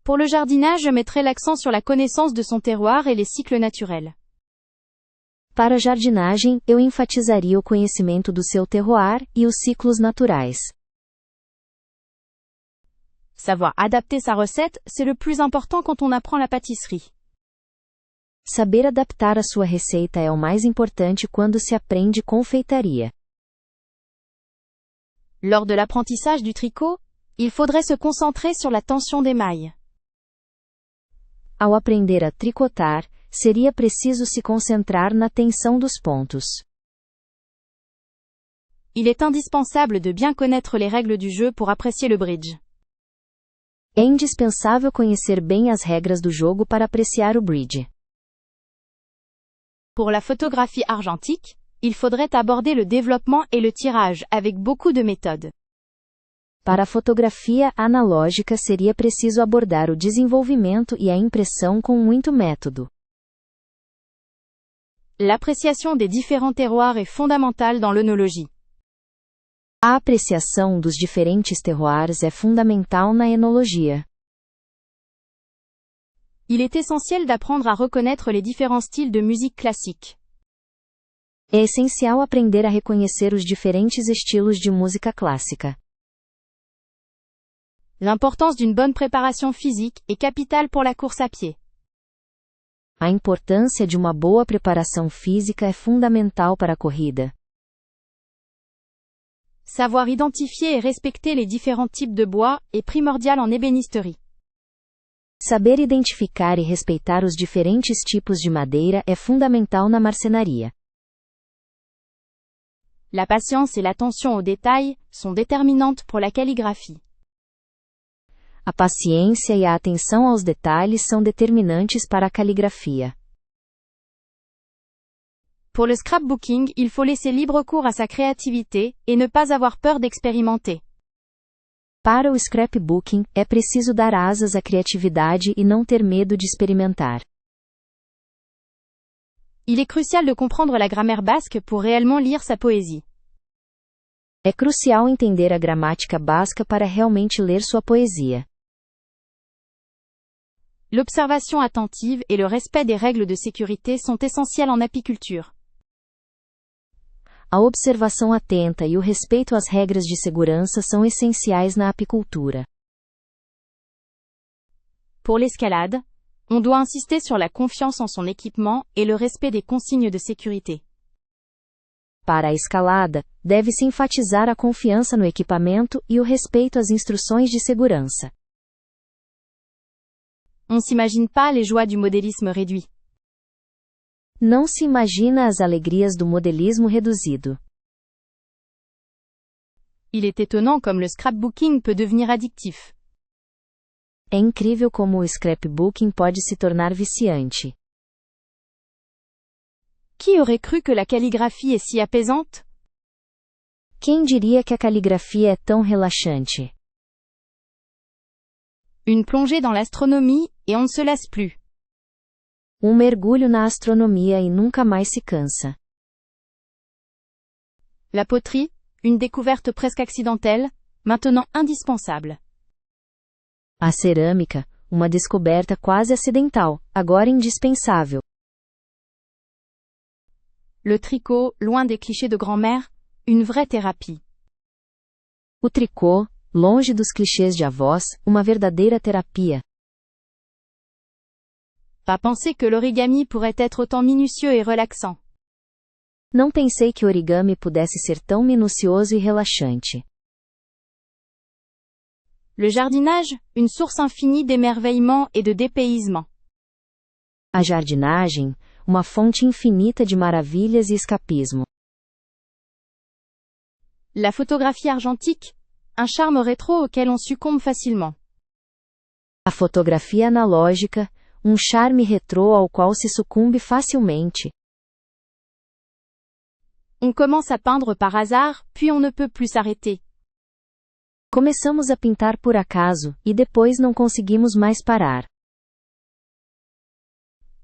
Pour le jardinage, je mettrai l'accent sur la connaissance de son terroir et les cycles naturels. Para a jardinagem, eu enfatizaria o conhecimento do seu terroir e os ciclos naturais. Savoir adapter sa recette, c'est le plus important quand on apprend la pâtisserie. Saber adaptar a sua receita é o mais importante quando se aprende confeitaria. Lors de l'apprentissage du tricot, Il faudrait se concentrer sur la tension des mailles. Ao aprender a tricotar, seria preciso se concentrar na tensão dos pontos. Il est indispensable de bien connaître les règles du jeu pour apprécier le bridge. É indispensável conhecer bem as regras do jogo para apreciar o bridge. Pour la photographie argentique, il faudrait aborder le développement et le tirage avec beaucoup de méthode. Para a fotografia analógica seria preciso abordar o desenvolvimento e a impressão com muito método. L'appréciation des différents terroirs est fondamentale dans l'œnologie. A apreciação dos diferentes terroirs é fundamental na enologia. Il est essentiel d'apprendre à reconnaître les différents styles de musique classique. É essencial aprender a reconhecer os diferentes estilos de música clássica. L'importance d'une bonne préparation physique est capitale pour la course à pied. A importância de uma boa preparação física é fundamental para a corrida. Savoir identifier et respecter les différents types de bois est primordial en ébénisterie. Saber identificar e respeitar os diferentes tipos de madeira é fundamental na marcenaria. La patience et l'attention aux détails sont déterminantes pour la calligraphie. A paciência e a atenção aos detalhes são determinantes para a caligrafia. Pour le scrapbooking, il faut laisser libre cours à sa créativité et ne pas avoir peur d'expérimenter. Para o scrapbooking, é preciso dar asas à criatividade e não ter medo de experimentar. Il est crucial de comprendre la grammaire basque pour réellement lire sa poésie. É crucial entender a gramática basca para realmente ler sua poesia. L'observation attentive et le respect des règles de sécurité sont essentiels en apiculture. A observação atenta e o respeito às regras de segurança são essenciais na apicultura. Pour l'escalade, on doit insister sur la confiance en son équipement et le respect des consignes de sécurité. Para a escalada, deve-se enfatizar a confiança no equipamento e o respeito às instruções de segurança. On s'imagine pas les joies du modélisme réduit. Não se imagina as alegrias do modelismo reduzido. Il est étonnant comme le scrapbooking peut devenir addictif. É incrível como o scrapbooking pode se tornar viciante. Qui aurait cru que la calligraphie est si apaisante? Quem diria que a caligrafia é tão relaxante? Une plongée dans l'astronomie et on ne se lasse plus. Mergulho na astronomia e nunca mais se cansa. La poterie, une découverte presque accidentelle, maintenant indispensable. A cerâmica, uma descoberta quase acidental, agora indispensável. Le tricot, loin des clichés de grand-mère, une vraie thérapie. O tricô, longe dos clichês de avós, uma verdadeira terapia. Pas penser que l'origami pourrait être autant minutieux et relaxant. Não pensei que o origami pudesse ser tão minucioso e relaxante. Le jardinage, une source infinie d'émerveillement et de dépaysement. A jardinagem, uma fonte infinita de maravilhas e escapismo. La photographie argentique, un charme rétro auquel on succombe facilement. A fotografia analógica, um charme retrô ao qual se sucumbe facilmente. On commence à peindre par hasard, puis on ne peut plus s'arrêter. Começamos a pintar por acaso, e depois não conseguimos mais parar.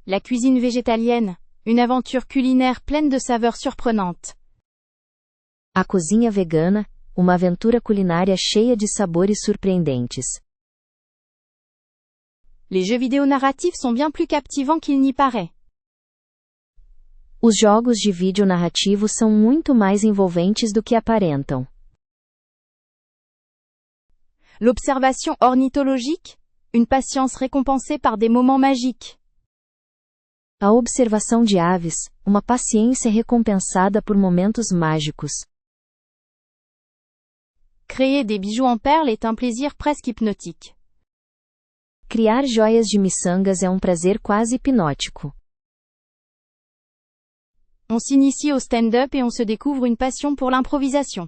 La cuisine végétalienne, une aventure culinaire pleine de saveurs surprenantes. A cozinha vegana, uma aventura culinária cheia de sabores surpreendentes. Les jeux vidéo narratifs sont bien plus captivants qu'il n'y paraît. Os jogos de vídeo narrativos são muito mais envolventes do que aparentam. L'observation ornithologique, une patience récompensée par des moments magiques. A observação de aves, uma paciência recompensada por momentos mágicos. Créer des bijoux en perles est un plaisir presque hypnotique. Criar joias de miçangas é um prazer quase hipnótico. On s'initie au stand-up et on se découvre une passion pour l'improvisation.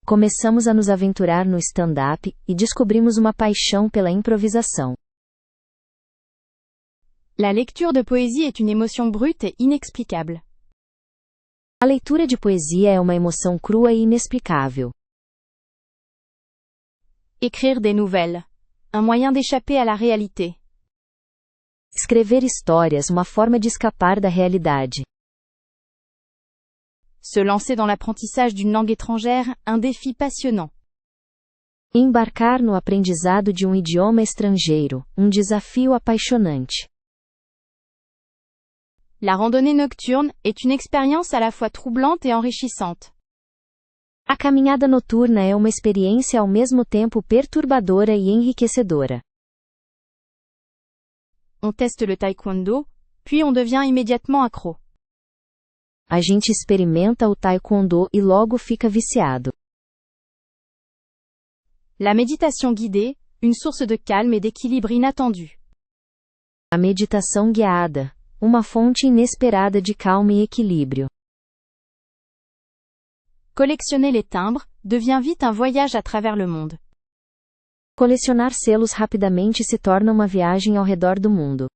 Começamos a nos aventurar no stand-up e descobrimos uma paixão pela improvisação. La lecture de poésie est une émotion brute et inexplicable. A leitura de poesia é uma emoção crua e inexplicável. Écrire des nouvelles. Un moyen d'échapper à la réalité. Escrever histórias, uma forma de escapar da realidade. Se lancer dans l'apprentissage d'une langue étrangère, un défi passionnant. Embarcar no aprendizado de um idioma estrangeiro, um desafio apaixonante. La randonnée nocturne est une expérience à la fois troublante et enrichissante. A caminhada noturna é uma experiência ao mesmo tempo perturbadora e enriquecedora. On teste le taekwondo, puis on devient immédiatement accro. A gente experimenta o taekwondo e logo fica viciado. La méditation guidée, une source de calme et d'équilibre inattendu. A meditação guiada, uma fonte inesperada de calma e equilíbrio. Collectionner les timbres devient vite un voyage à travers le monde. Colecionar selos rapidamente se torna uma viagem ao redor do mundo.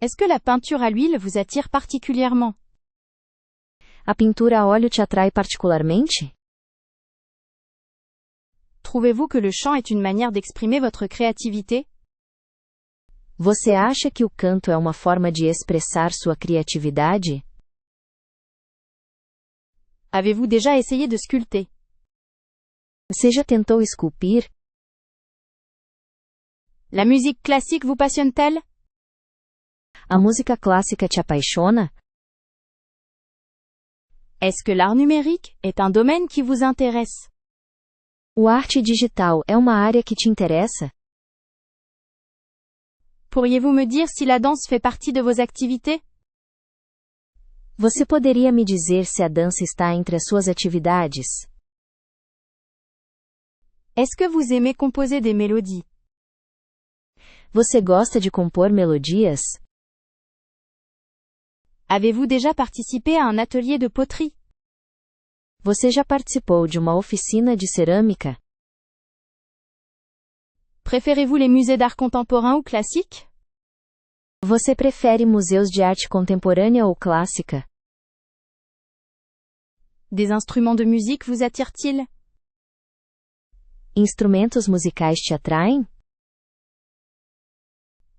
Est-ce que la peinture à l'huile vous attire particulièrement? A pintura a óleo te atrai particularmente? Trouvez-vous que le chant est une manière d'exprimer votre créativité? Você acha que o canto é uma forma de expressar sua criatividade? Avez-vous déjà essayé de sculpter? Você já tentou esculpir? La musique classique vous passionne-t-elle? A música clássica te apaixona? Est-ce que l'art numérique est un domaine qui vous intéresse? O arte digital é uma área que te interessa? Pourriez-vous me dire si la danse fait partie de vos activités? Você poderia me dizer se a dança está entre as suas atividades? Est-ce que vous aimez composer des mélodies? Você gosta de compor melodias? Avez-vous déjà participé à un atelier de poterie? Você já participou de uma oficina de cerâmica? Préférez-vous les musées d'art contemporain ou classique? Você prefere museus de arte contemporânea ou clássica? Des instruments de musique vous attirent-ils? Instrumentos musicais te atraem?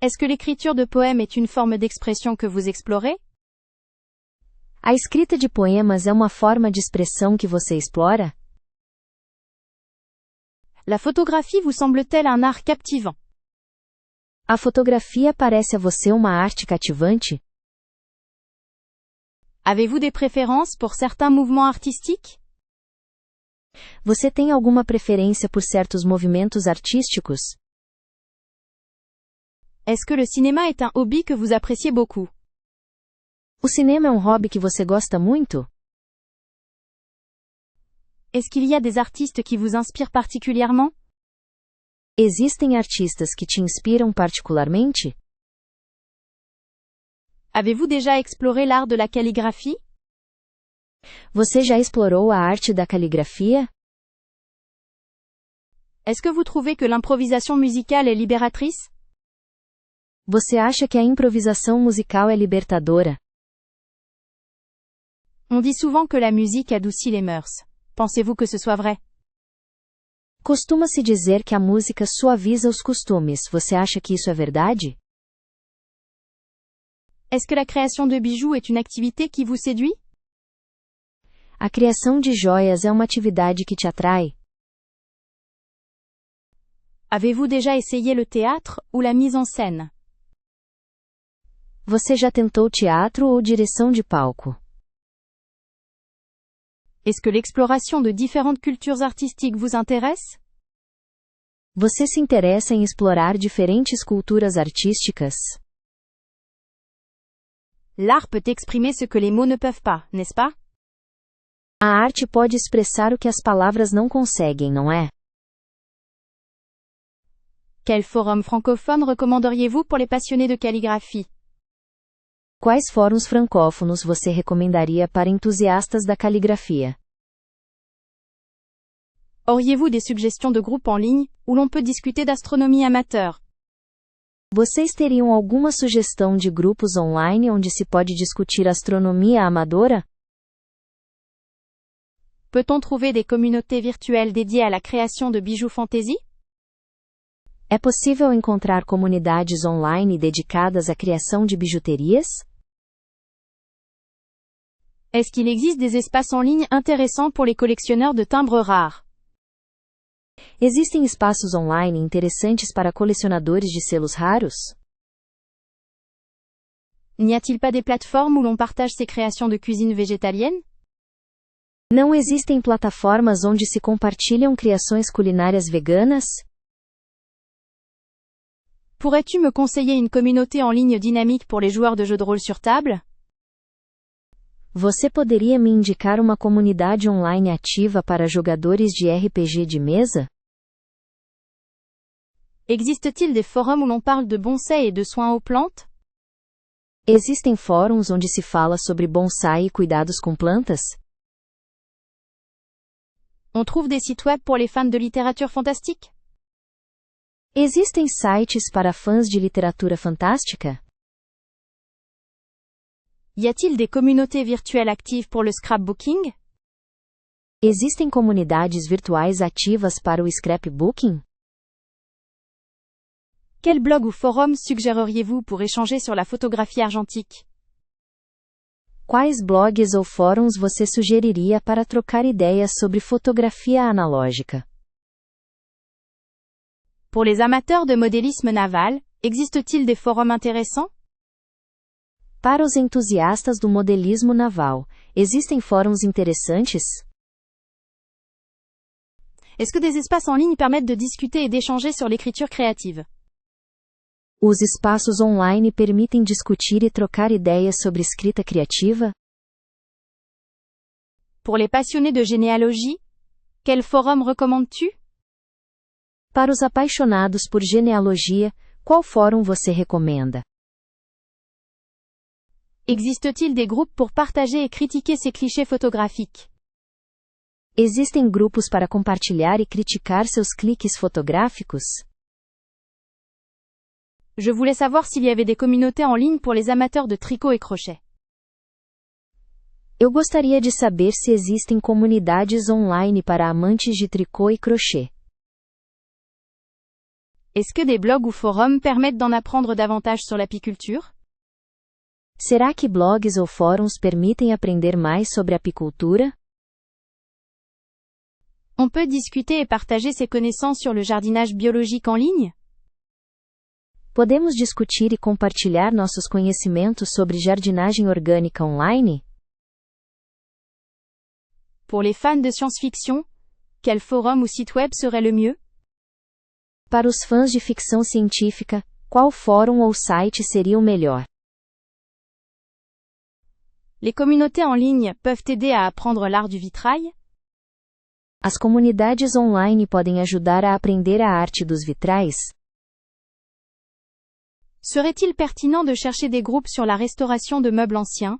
Est-ce que l'écriture de poèmes est une forme d'expression que vous explorez? A escrita de poemas é uma forma de expressão que você explora? La photographie vous semble-t-elle un art captivant? A fotografia parece a você uma arte cativante? Avez-vous des préférences pour certains mouvements artistiques? Você tem alguma preferência por certos movimentos artísticos? Est-ce que le cinéma est un hobby que vous appréciez beaucoup? O cinema é um hobby que você gosta muito? Est-ce qu'il y a des artistes qui vous inspirent particulièrement? Existem artistas que te inspiram particularmente? Avez-vous déjà exploré l'art de la calligraphie? Você já explorou a arte da caligrafia? Est-ce que vous trouvez que l'improvisation musicale est libératrice? Você acha que a improvisação musical é libertadora? On dit souvent que la musique adoucit les mœurs. Pensez-vous que ce soit vrai? Costuma-se dizer que a música suaviza os costumes. Você acha que isso é verdade? Est-ce que la création de bijoux est une activité qui vous séduit? A criação de joias é uma atividade que te atrai? Avez-vous déjà essayé le théâtre ou la mise en scène? Você já tentou teatro ou direção de palco? Est-ce que l'exploration de différentes cultures artistiques vous intéresse? Você se interessa em explorar diferentes culturas artísticas? L'art peut exprimer ce que les mots ne peuvent pas, n'est-ce pas? A arte pode expressar o que as palavras não conseguem, não é? Quel forum francophone recommanderiez-vous pour les passionnés de calligraphie? Quais fóruns francófonos você recomendaria para entusiastas da caligrafia? Auriez-vous des suggestions de groupes en ligne, où l'on peut discuter d'astronomie amateur? Vocês teriam alguma sugestão de grupos online onde se pode discutir astronomia amadora? Peut-on trouver des communautés virtuelles dédiées à la création de bijoux fantasy? É possível encontrar comunidades online dedicadas à criação de bijuterias? Est-ce qu'il existe des espaces en ligne intéressants pour les collectionneurs de timbres rares? Existem espaços online interessantes para colecionadores de selos raros? N'y a-t-il pas des plateformes où l'on partage ses créations de cuisine végétalienne? Não existem plataformas onde se compartilham criações culinárias veganas? Pourrais-tu me conseiller une communauté en ligne dynamique pour les joueurs de jeux de rôle sur table? Você poderia me indicar uma comunidade online ativa para jogadores de RPG de mesa? Existe-t-il des forums où l'on parle de bonsai et de soins aux plantes? Existem fóruns onde se fala sobre bonsai e cuidados com plantas? On trouve des sites web pour les fans de littérature fantastique? Existem sites para fãs de literatura fantástica? Y a-t-il des communautés virtuelles actives pour le scrapbooking? Existem comunidades virtuais ativas para o scrapbooking? Quel blog ou forum suggéreriez-vous pour échanger sur la photographie argentique? Quais blogs ou fóruns você sugeriria para trocar ideias sobre fotografia analógica? Pour les amateurs de modélisme naval, existe-t-il des forums intéressants? Para os entusiastas do modelismo naval, existem fóruns interessantes? Est-ce que des espaces en ligne permettent de discuter et d'échanger sur l'écriture créative? Os espaços online permitem discutir e trocar ideias sobre escrita criativa? Pour les passionnés de généalogie, quel forum recommandes-tu? Para os apaixonados por genealogia, qual fórum você recomenda? Existe-t-il des groupes pour partager et critiquer ces clichés photographiques? Existem grupos para compartilhar e criticar seus cliques fotográficos? Je voulais savoir s'il y avait des communautés en ligne pour les amateurs de tricot et crochet. Eu gostaria de saber se existem comunidades online para amantes de tricô e crochê. Est-ce que des blogs ou forums permettent d'en apprendre davantage sur l'apiculture? Será que blogs ou fóruns permitem aprender mais sobre apicultura? On peut discuter et partager ses connaissances sur le jardinage biologique en ligne? Podemos discutir e compartilhar nossos conhecimentos sobre jardinagem orgânica online? Pour les fans de science-fiction, quel forum ou site web serait le mieux? Para os fãs de ficção científica, qual fórum ou site seria o melhor? Les communautés en ligne peuvent aider à apprendre l'art du vitrail? As comunidades online podem ajudar a aprender a arte dos vitrais? Serait-il pertinent de chercher des groupes sur la restauration de meubles anciens?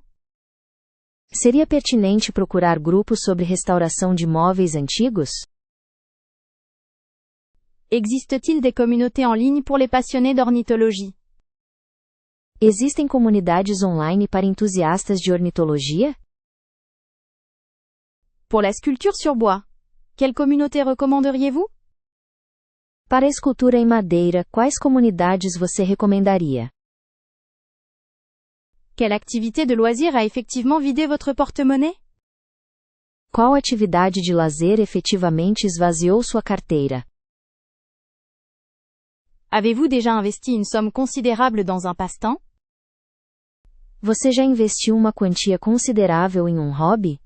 Seria pertinente procurar grupos sobre restauração de móveis antigos? Existe-t-il des communautés en ligne pour les passionnés d'ornithologie? Existem comunidades online para entusiastas de ornitologia? Pour la sculpture sur bois, quelle communauté recommanderiez-vous? Para a escultura em madeira, quais comunidades você recomendaria? Quelle activité de loisir a effectivement vidé votre porte-monnaie? Qual atividade de lazer efetivamente esvaziou sua carteira? Avez-vous déjà investi une somme considérable dans un passe-temps? Você já investiu uma quantia considerável em um hobby?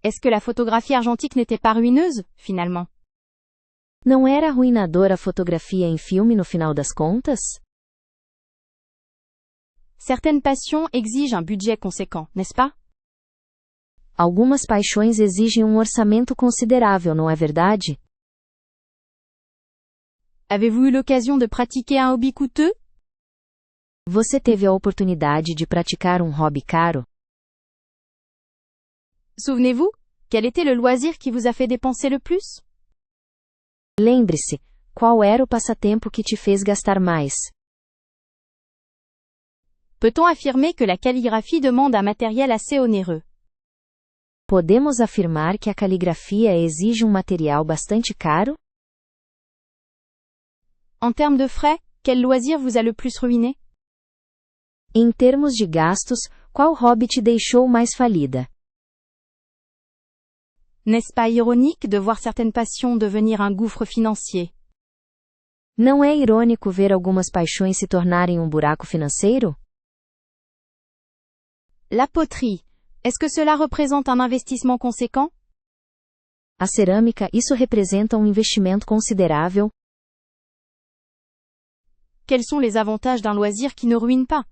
Est-ce que la photographie argentique n'était pas ruineuse, finalement? Não era arruinadora a fotografia em filme no final das contas? – Certaines passions exigent un budget conséquent, n'est-ce pas? Algumas paixões exigem um orçamento considerável, não é verdade? Avez-vous eu l'occasion de pratiquer un hobby coûteux? Você teve a oportunidade de praticar um hobby caro? Souvenez-vous, quel était le loisir qui vous a fait dépenser le plus? Lembre-se, qual era o passatempo que te fez gastar mais? Peut-on affirmer que la calligraphie demande un matériel assez onéreux? Podemos afirmar que a caligrafia exige um material bastante caro? En termes de frais, quel loisir vous a le plus ruiné? Em termos de gastos, qual hobby te deixou mais falida? N'est-ce pas ironique de voir certaines passions devenir un gouffre financier? Não é irônico ver algumas paixões se tornarem um buraco financeiro? La poterie. Est-ce que cela représente un investissement conséquent? A cerâmica, isso representa um investimento considerável? Quels sont les avantages d'un loisir qui ne ruine pas?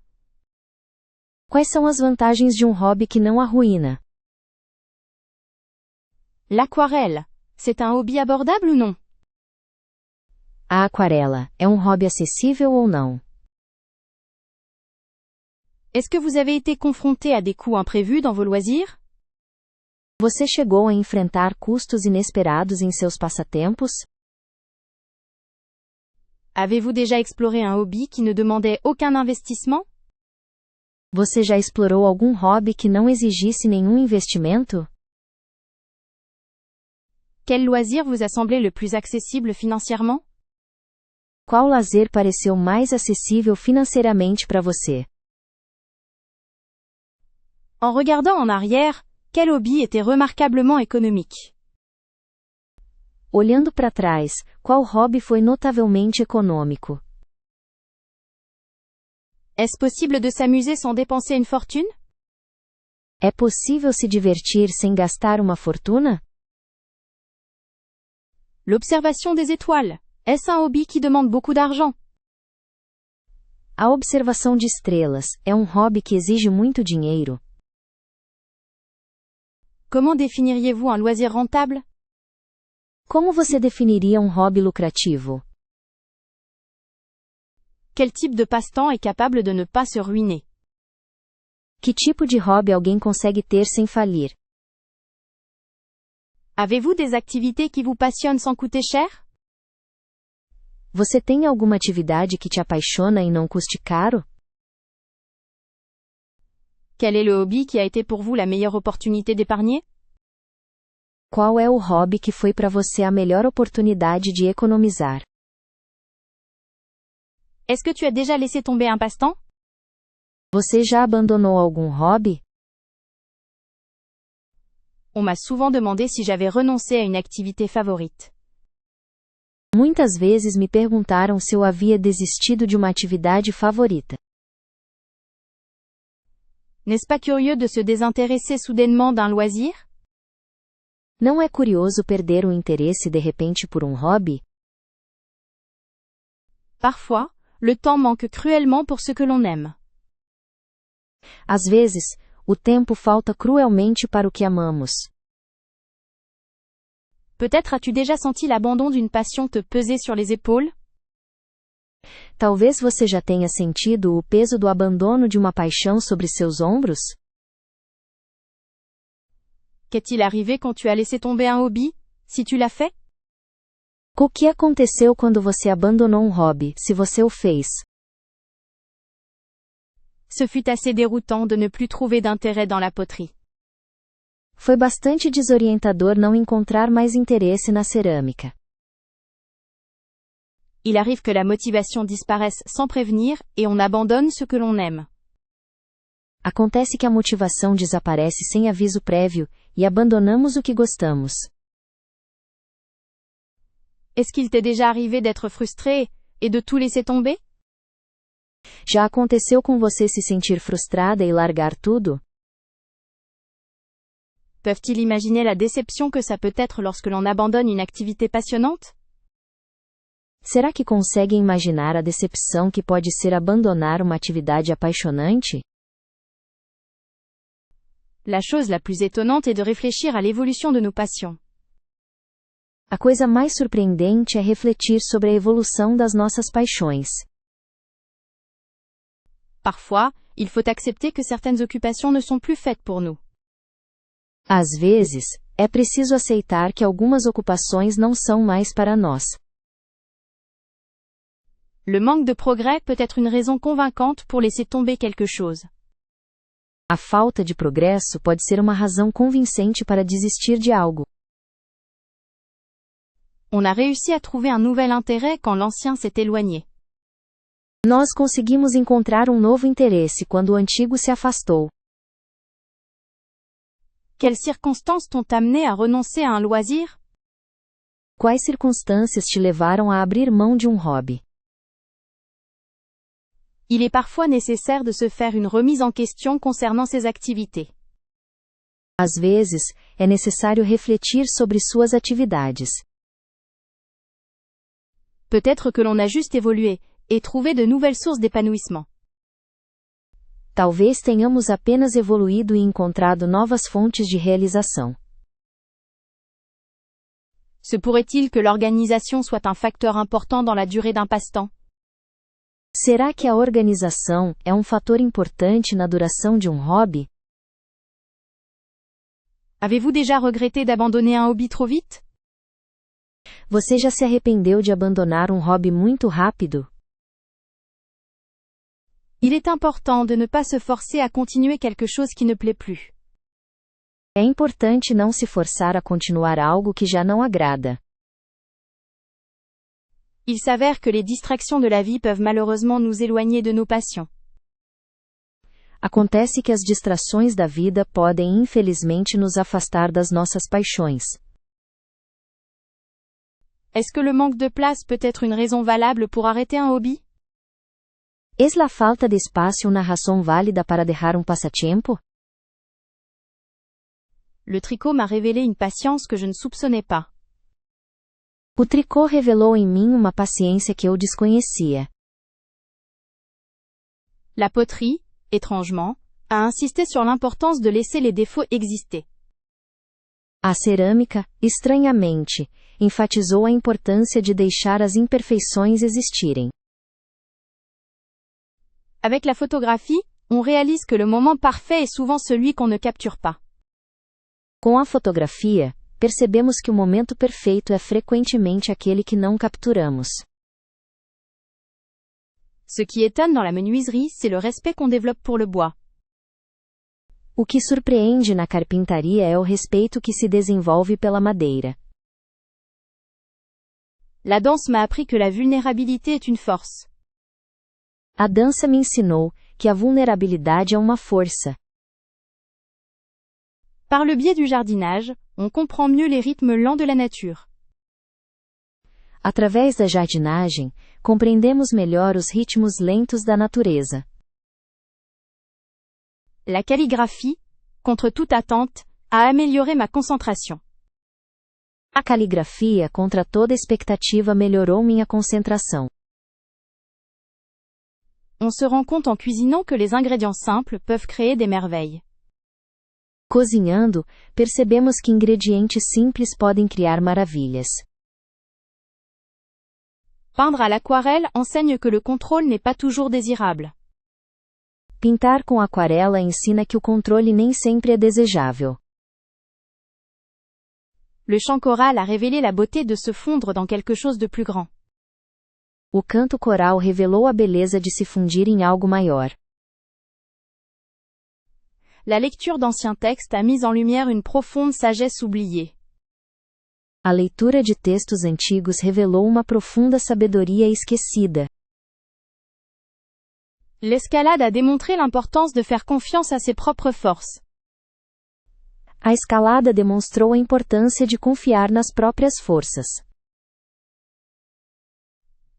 Quais são as vantagens de um hobby que não arruína? L'aquarelle. C'est un hobby abordable ou non? A aquarela, é um hobby acessível ou não? Est-ce que vous avez été confronté à des coûts imprévus dans vos loisirs? Você chegou a enfrentar custos inesperados em seus passatempos? Avez-vous déjà exploré un hobby qui ne demandait aucun investissement? Você já explorou algum hobby que não exigisse nenhum investimento? Quel loisir vous a semblé le plus accessible financièrement? Qual lazer pareceu mais acessível financeiramente para você? En regardant en arrière, quel hobby était remarquablement économique? Olhando para trás, qual hobby foi notavelmente econômico? Est-ce possible de s'amuser sans dépenser une fortune? É possível se divertir sem gastar uma fortuna? L'observation des étoiles. Est-ce un hobby qui demande beaucoup d'argent? A observação de estrelas é um hobby que exige muito dinheiro. Comment définiriez-vous un loisir rentable? Como você definiria um hobby lucrativo? Quel type de passe-temps est capable de ne pas se ruiner? Que tipo de hobby alguém consegue ter sem falir? Avez-vous des activités qui vous passionnent sans coûter cher? Você tem alguma atividade que te apaixona e não custe caro? Quel est le hobby qui a été pour vous la meilleure opportunité d'épargner? Qual é o hobby que foi para você a melhor oportunidade de economizar? Est-ce que tu as déjà laissé tomber un passe-temps? Você já abandonou algum hobby? On m'a souvent demandé si j'avais renoncé à une activité favorite. Muitas vezes me perguntaram se eu havia desistido de uma atividade favorita. N'est-ce pas curieux de se désintéresser soudainement d'un loisir? Não é curioso perder o interesse de repente por um hobby? Parfois, le temps manque cruellement pour ce que l'on aime. Às vezes, o tempo falta cruelmente para o que amamos. Peut-être as-tu déjà senti l'abandon d'une passion te peser sur les épaules? Talvez você já tenha sentido o peso do abandono de uma paixão sobre seus ombros? Qu'est-il arrivé quand tu as laissé tomber un hobby, si tu l'as fait? O que aconteceu quando você abandonou um hobby, se você o fez? Ce fut assez déroutant de ne plus trouver d'intérêt dans la poterie. Foi bastante desorientador não encontrar mais interesse na cerâmica. Il arrive que la motivation disparaisse sans prévenir et on abandonne ce que l'on aime. Acontece que a motivação desaparece sem aviso prévio, e abandonamos o que gostamos. Est-ce qu'il t'est déjà arrivé d'être frustré et de tout laisser tomber? Já aconteceu com você se sentir frustrada e largar tudo? Peuvent-ils imaginer la déception que ça peut être lorsque l'on abandonne une activité passionnante? Será que conseguem imaginar a decepção que pode ser abandonar uma atividade apaixonante? La chose la plus étonnante est de réfléchir à l'évolution de nos passions. A coisa mais surpreendente é refletir sobre a evolução das nossas paixões. Parfois, il faut accepter que certaines occupations ne sont plus faites pour nous. Às vezes, é preciso aceitar que algumas ocupações não são mais para nós. Le manque de progrès peut être une raison convaincante pour laisser tomber quelque chose. A falta de progresso pode ser uma razão convincente para desistir de algo. On a réussi à trouver un nouvel intérêt quand l'ancien s'est éloigné. Nós conseguimos encontrar um novo interesse quando o antigo se afastou. Quelles circonstances t'ont amené à renoncer à un loisir? Quais circunstâncias te levaram a abrir mão de um hobby? Il est parfois nécessaire de se faire une remise en question concernant ses activités. Às vezes, é necessário refletir sobre suas atividades. Peut-être que l'on a juste évolué, et trouvé de nouvelles sources d'épanouissement. Talvez tenhamos apenas evoluído e encontrado novas fontes de realização. Se pourrait-il que l'organisation soit un facteur important dans la durée d'un passe-temps? Será que a organização é um fator importante na duração de um hobby? Avez-vous déjà regretté d'abandonner un hobby trop vite? Você já se arrependeu de abandonar um hobby muito rápido? Il est important de ne pas se forcer à continuer quelque chose qui ne plaît plus. É importante não se forçar a continuar algo que já não agrada. Il s'avère que les distractions de la vie peuvent malheureusement nous éloigner de nos passions. Acontece que as distrações da vida podem infelizmente nos afastar das nossas paixões. Est-ce que le manque de place peut être une raison valable pour arrêter un hobby? Es la falta de espaço uma razão válida para deixar um passatempo? Le tricot m'a révélé une patience que je ne soupçonnais pas. O tricô revelou em mim uma paciência que eu desconhecia. La poterie, étrangement, a insisté sur l'importance de laisser les défauts exister. A cerâmica, estranhamente, enfatizou a importância de deixar as imperfeições existirem. Avec la photographie, on réalise que le moment parfait est souvent celui qu'on ne capture pas. Com a fotografia, percebemos que o momento perfeito é frequentemente aquele que não capturamos. Ce qui étonne dans la menuiserie, c'est le respect qu'on développe pour le bois. O que surpreende na carpintaria é o respeito que se desenvolve pela madeira. La danse m'a appris que la vulnérabilité est une force. A dança me ensinou que a vulnerabilidade é uma força. Par le biais du jardinage, on comprend mieux les rythmes lents de la nature. Através da jardinagem, compreendemos melhor os ritmos lentos da natureza. La calligraphie, contre toute attente, a amélioré ma concentration. A caligrafia, contra toda expectativa, melhorou minha concentração. On se rend compte en cuisinant que les ingrédients simples peuvent créer des merveilles. Cozinhando, percebemos que ingredientes simples podem criar maravilhas. Peindre à l'aquarelle enseigne que le contrôle n'est pas toujours désirable. Pintar com aquarela ensina que o controle nem sempre é desejável. Le chant choral a révélé la beauté de se fondre dans quelque chose de plus grand. O canto coral revelou a beleza de se fundir em algo maior. La lecture d'anciens textes a mis en lumière une profonde sagesse oubliée. A leitura de textos antigos revelou uma profunda sabedoria esquecida. L'escalade a démontré l'importance de faire confiance à ses propres forces. A escalada demonstrou a importância de confiar nas próprias forças.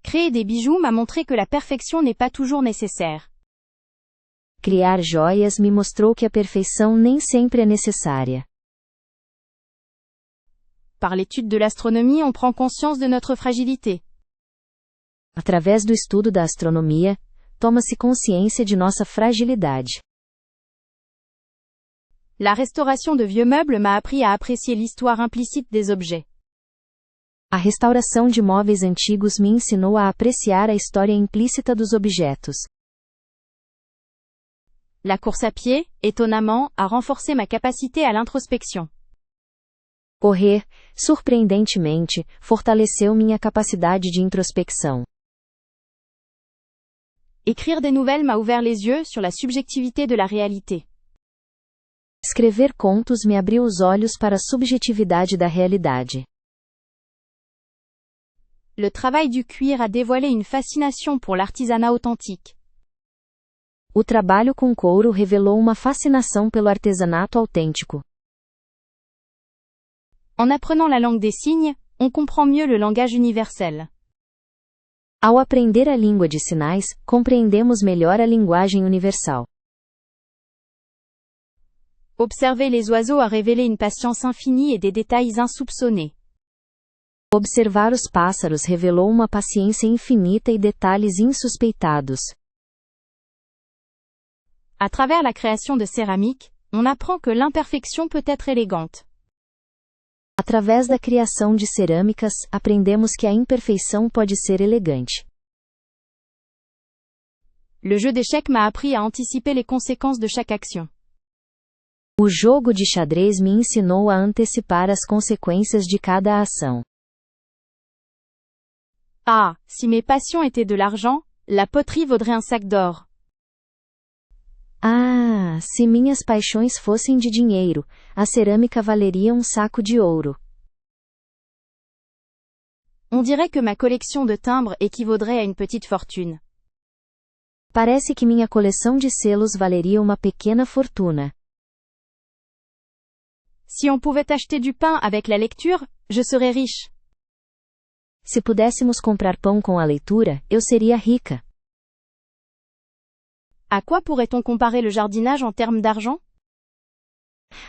Créer des bijoux m'a montré que la perfection n'est pas toujours nécessaire. Criar joias me mostrou que a perfeição nem sempre é necessária. Par l'étude de l'astronomie, on prend conscience de notre fragilité. Através do estudo da astronomia, toma-se consciência de nossa fragilidade. La restauration de vieux meubles m'a appris à apprécier l'histoire implicite des objets. A restauração de móveis antigos me ensinou a apreciar a história implícita dos objetos. La course à pied, étonnamment, a renforcé ma capacité à l'introspection. Correr, surpreendentemente, fortaleceu minha capacidade de introspecção. Écrire des nouvelles m'a ouvert les yeux sur la subjectivité de la réalité. Escrever contos me abriu os olhos para a subjetividade da realidade. Le travail du cuir a dévoilé une fascination pour l'artisanat authentique. O trabalho com couro revelou uma fascinação pelo artesanato autêntico. En apprenant la langue des signes, on comprend mieux le langage universel. Ao aprender a língua de sinais, compreendemos melhor a linguagem universal. Observer les oiseaux a révélé une patience infinie et des détails insoupçonnés. Observar os pássaros revelou uma paciência infinita e detalhes insuspeitados. À travers la création de céramique, on apprend que l'imperfection peut être élégante. Através da criação de cerâmicas, aprendemos que a imperfeição pode ser elegante. Le jeu d'échecs m'a appris à anticiper les conséquences de chaque action. O jogo de xadrez me ensinou a antecipar as consequências de cada ação. Ah, si mes passions étaient de l'argent, la poterie vaudrait un sac d'or. Ah, se minhas paixões fossem de dinheiro, a cerâmica valeria um saco de ouro. On dirait que ma collection de timbres équivaudrait à une petite fortune. Parece que minha coleção de selos valeria uma pequena fortuna. Si on pouvait acheter du pain avec la lecture, je serais riche. Se pudéssemos comprar pão com a leitura, eu seria rica. À quoi pourrait-on comparer le jardinage en termes d'argent?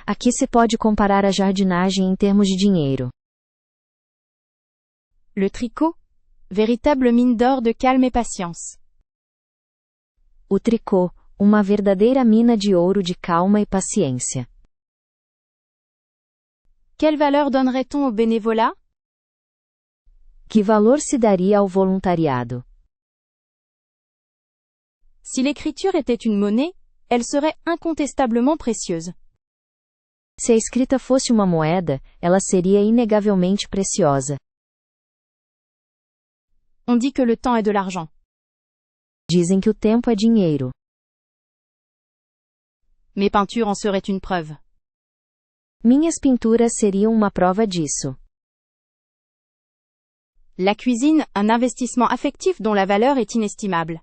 A que se pode comparar a jardinagem em termos de dinheiro? Le tricot? Véritable mine d'or de calme et patience. O tricô, uma verdadeira mina de ouro de calma e paciência. Quelle valeur donnerait-on au bénévolat? Que valor se daria ao voluntariado? Si l'écriture était une monnaie, elle serait incontestablement précieuse. Se a escrita fosse uma moeda, ela seria inegavelmente preciosa. On dit que le temps est de l'argent. Dizem que o tempo é dinheiro. Mes peintures en seraient une preuve. Minhas pinturas seriam uma prova disso. La cuisine, un investissement affectif dont la valeur est inestimable.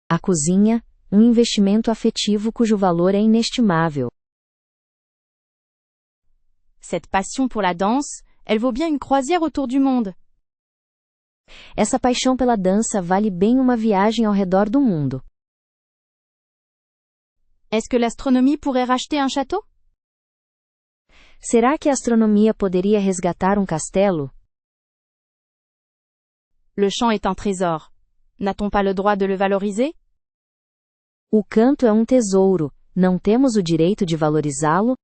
A cozinha, um investimento afetivo cujo valor é inestimável. Cette passion pour la danse, elle vaut bien une croisière autour du monde. Essa paixão pela dança vale bem uma viagem ao redor do mundo. Est-ce que l'astronomie pourrait racheter un château? Será que a astronomia poderia resgatar um castelo? Le chant est un trésor. N'a-t-on pas le droit de le valoriser? O canto é um tesouro, não temos o direito de valorizá-lo?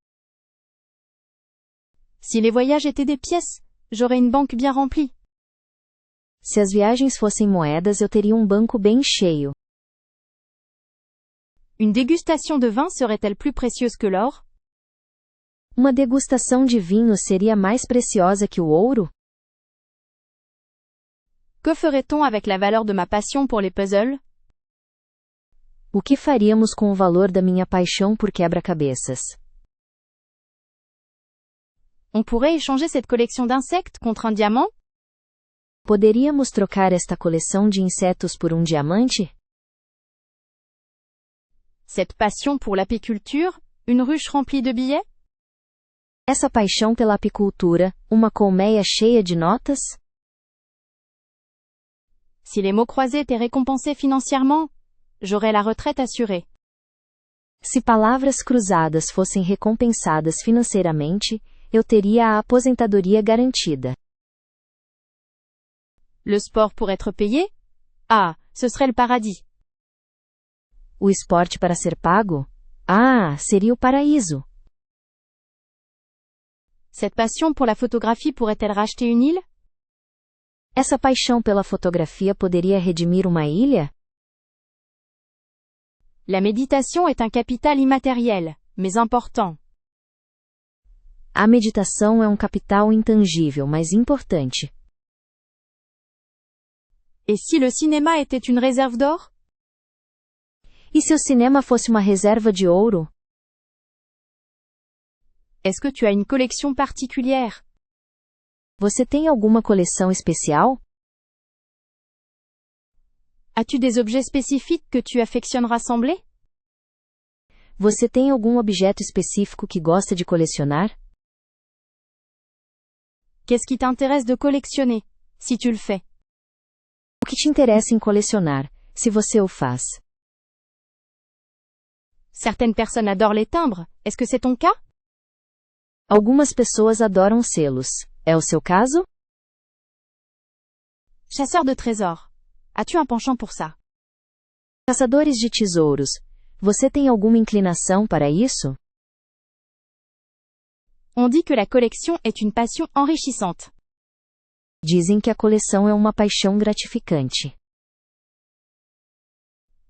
Si les voyages étaient des pièces, j'aurais une banque bien remplie. Se as viagens fossem moedas, eu teria um banco bem cheio. Une dégustation de vin serait-elle plus précieuse que l'or? Uma degustação de vinho seria mais preciosa que o ouro? Que ferait-on avec la valeur de ma passion pour les puzzles? O que faríamos com o valor da minha paixão por quebra-cabeças? On pourrait échanger cette collection d'insectes contre un diamant? Poderíamos trocar esta coleção de insetos por um diamante? Cette passion pour l'apiculture, une ruche remplie de billets? Essa paixão pela apicultura, uma colmeia cheia de notas? Si les mots croisés étaient récompensés financièrement, j'aurais la retraite assurée. Se palavras cruzadas fossem recompensadas financeiramente, eu teria a aposentadoria garantida. Le sport pour être payé? Ah, ce serait le paradis. O esporte para ser pago? Ah, seria o paraíso. Cette passion pour la photographie pourrait-elle racheter une île? Essa paixão pela fotografia poderia redimir uma ilha? La méditation est un capital immatériel, mais important. A meditação é um capital intangível, mas importante. Et si le cinéma était une réserve d'or? E se o cinema fosse uma reserva de ouro? Est-ce que tu as une collection particulière? Você tem alguma coleção especial? As-tu des objets spécifiques que tu affectionnes rassembler? Você tem algum objeto específico que gosta de colecionar? Qu'est-ce qui t'intéresse de collectionner, si tu le fais? O que te interessa em colecionar, se você o faz? Certaines personnes adorent les timbres, est-ce que c'est ton cas? Algumas pessoas adoram selos. É o seu caso? Chasseur de trésors. As-tu un penchant pour ça? Caçadores de tesouros. Você tem alguma inclinação para isso? On dit que la collection est une passion enrichissante. Dizem que a coleção é uma paixão gratificante.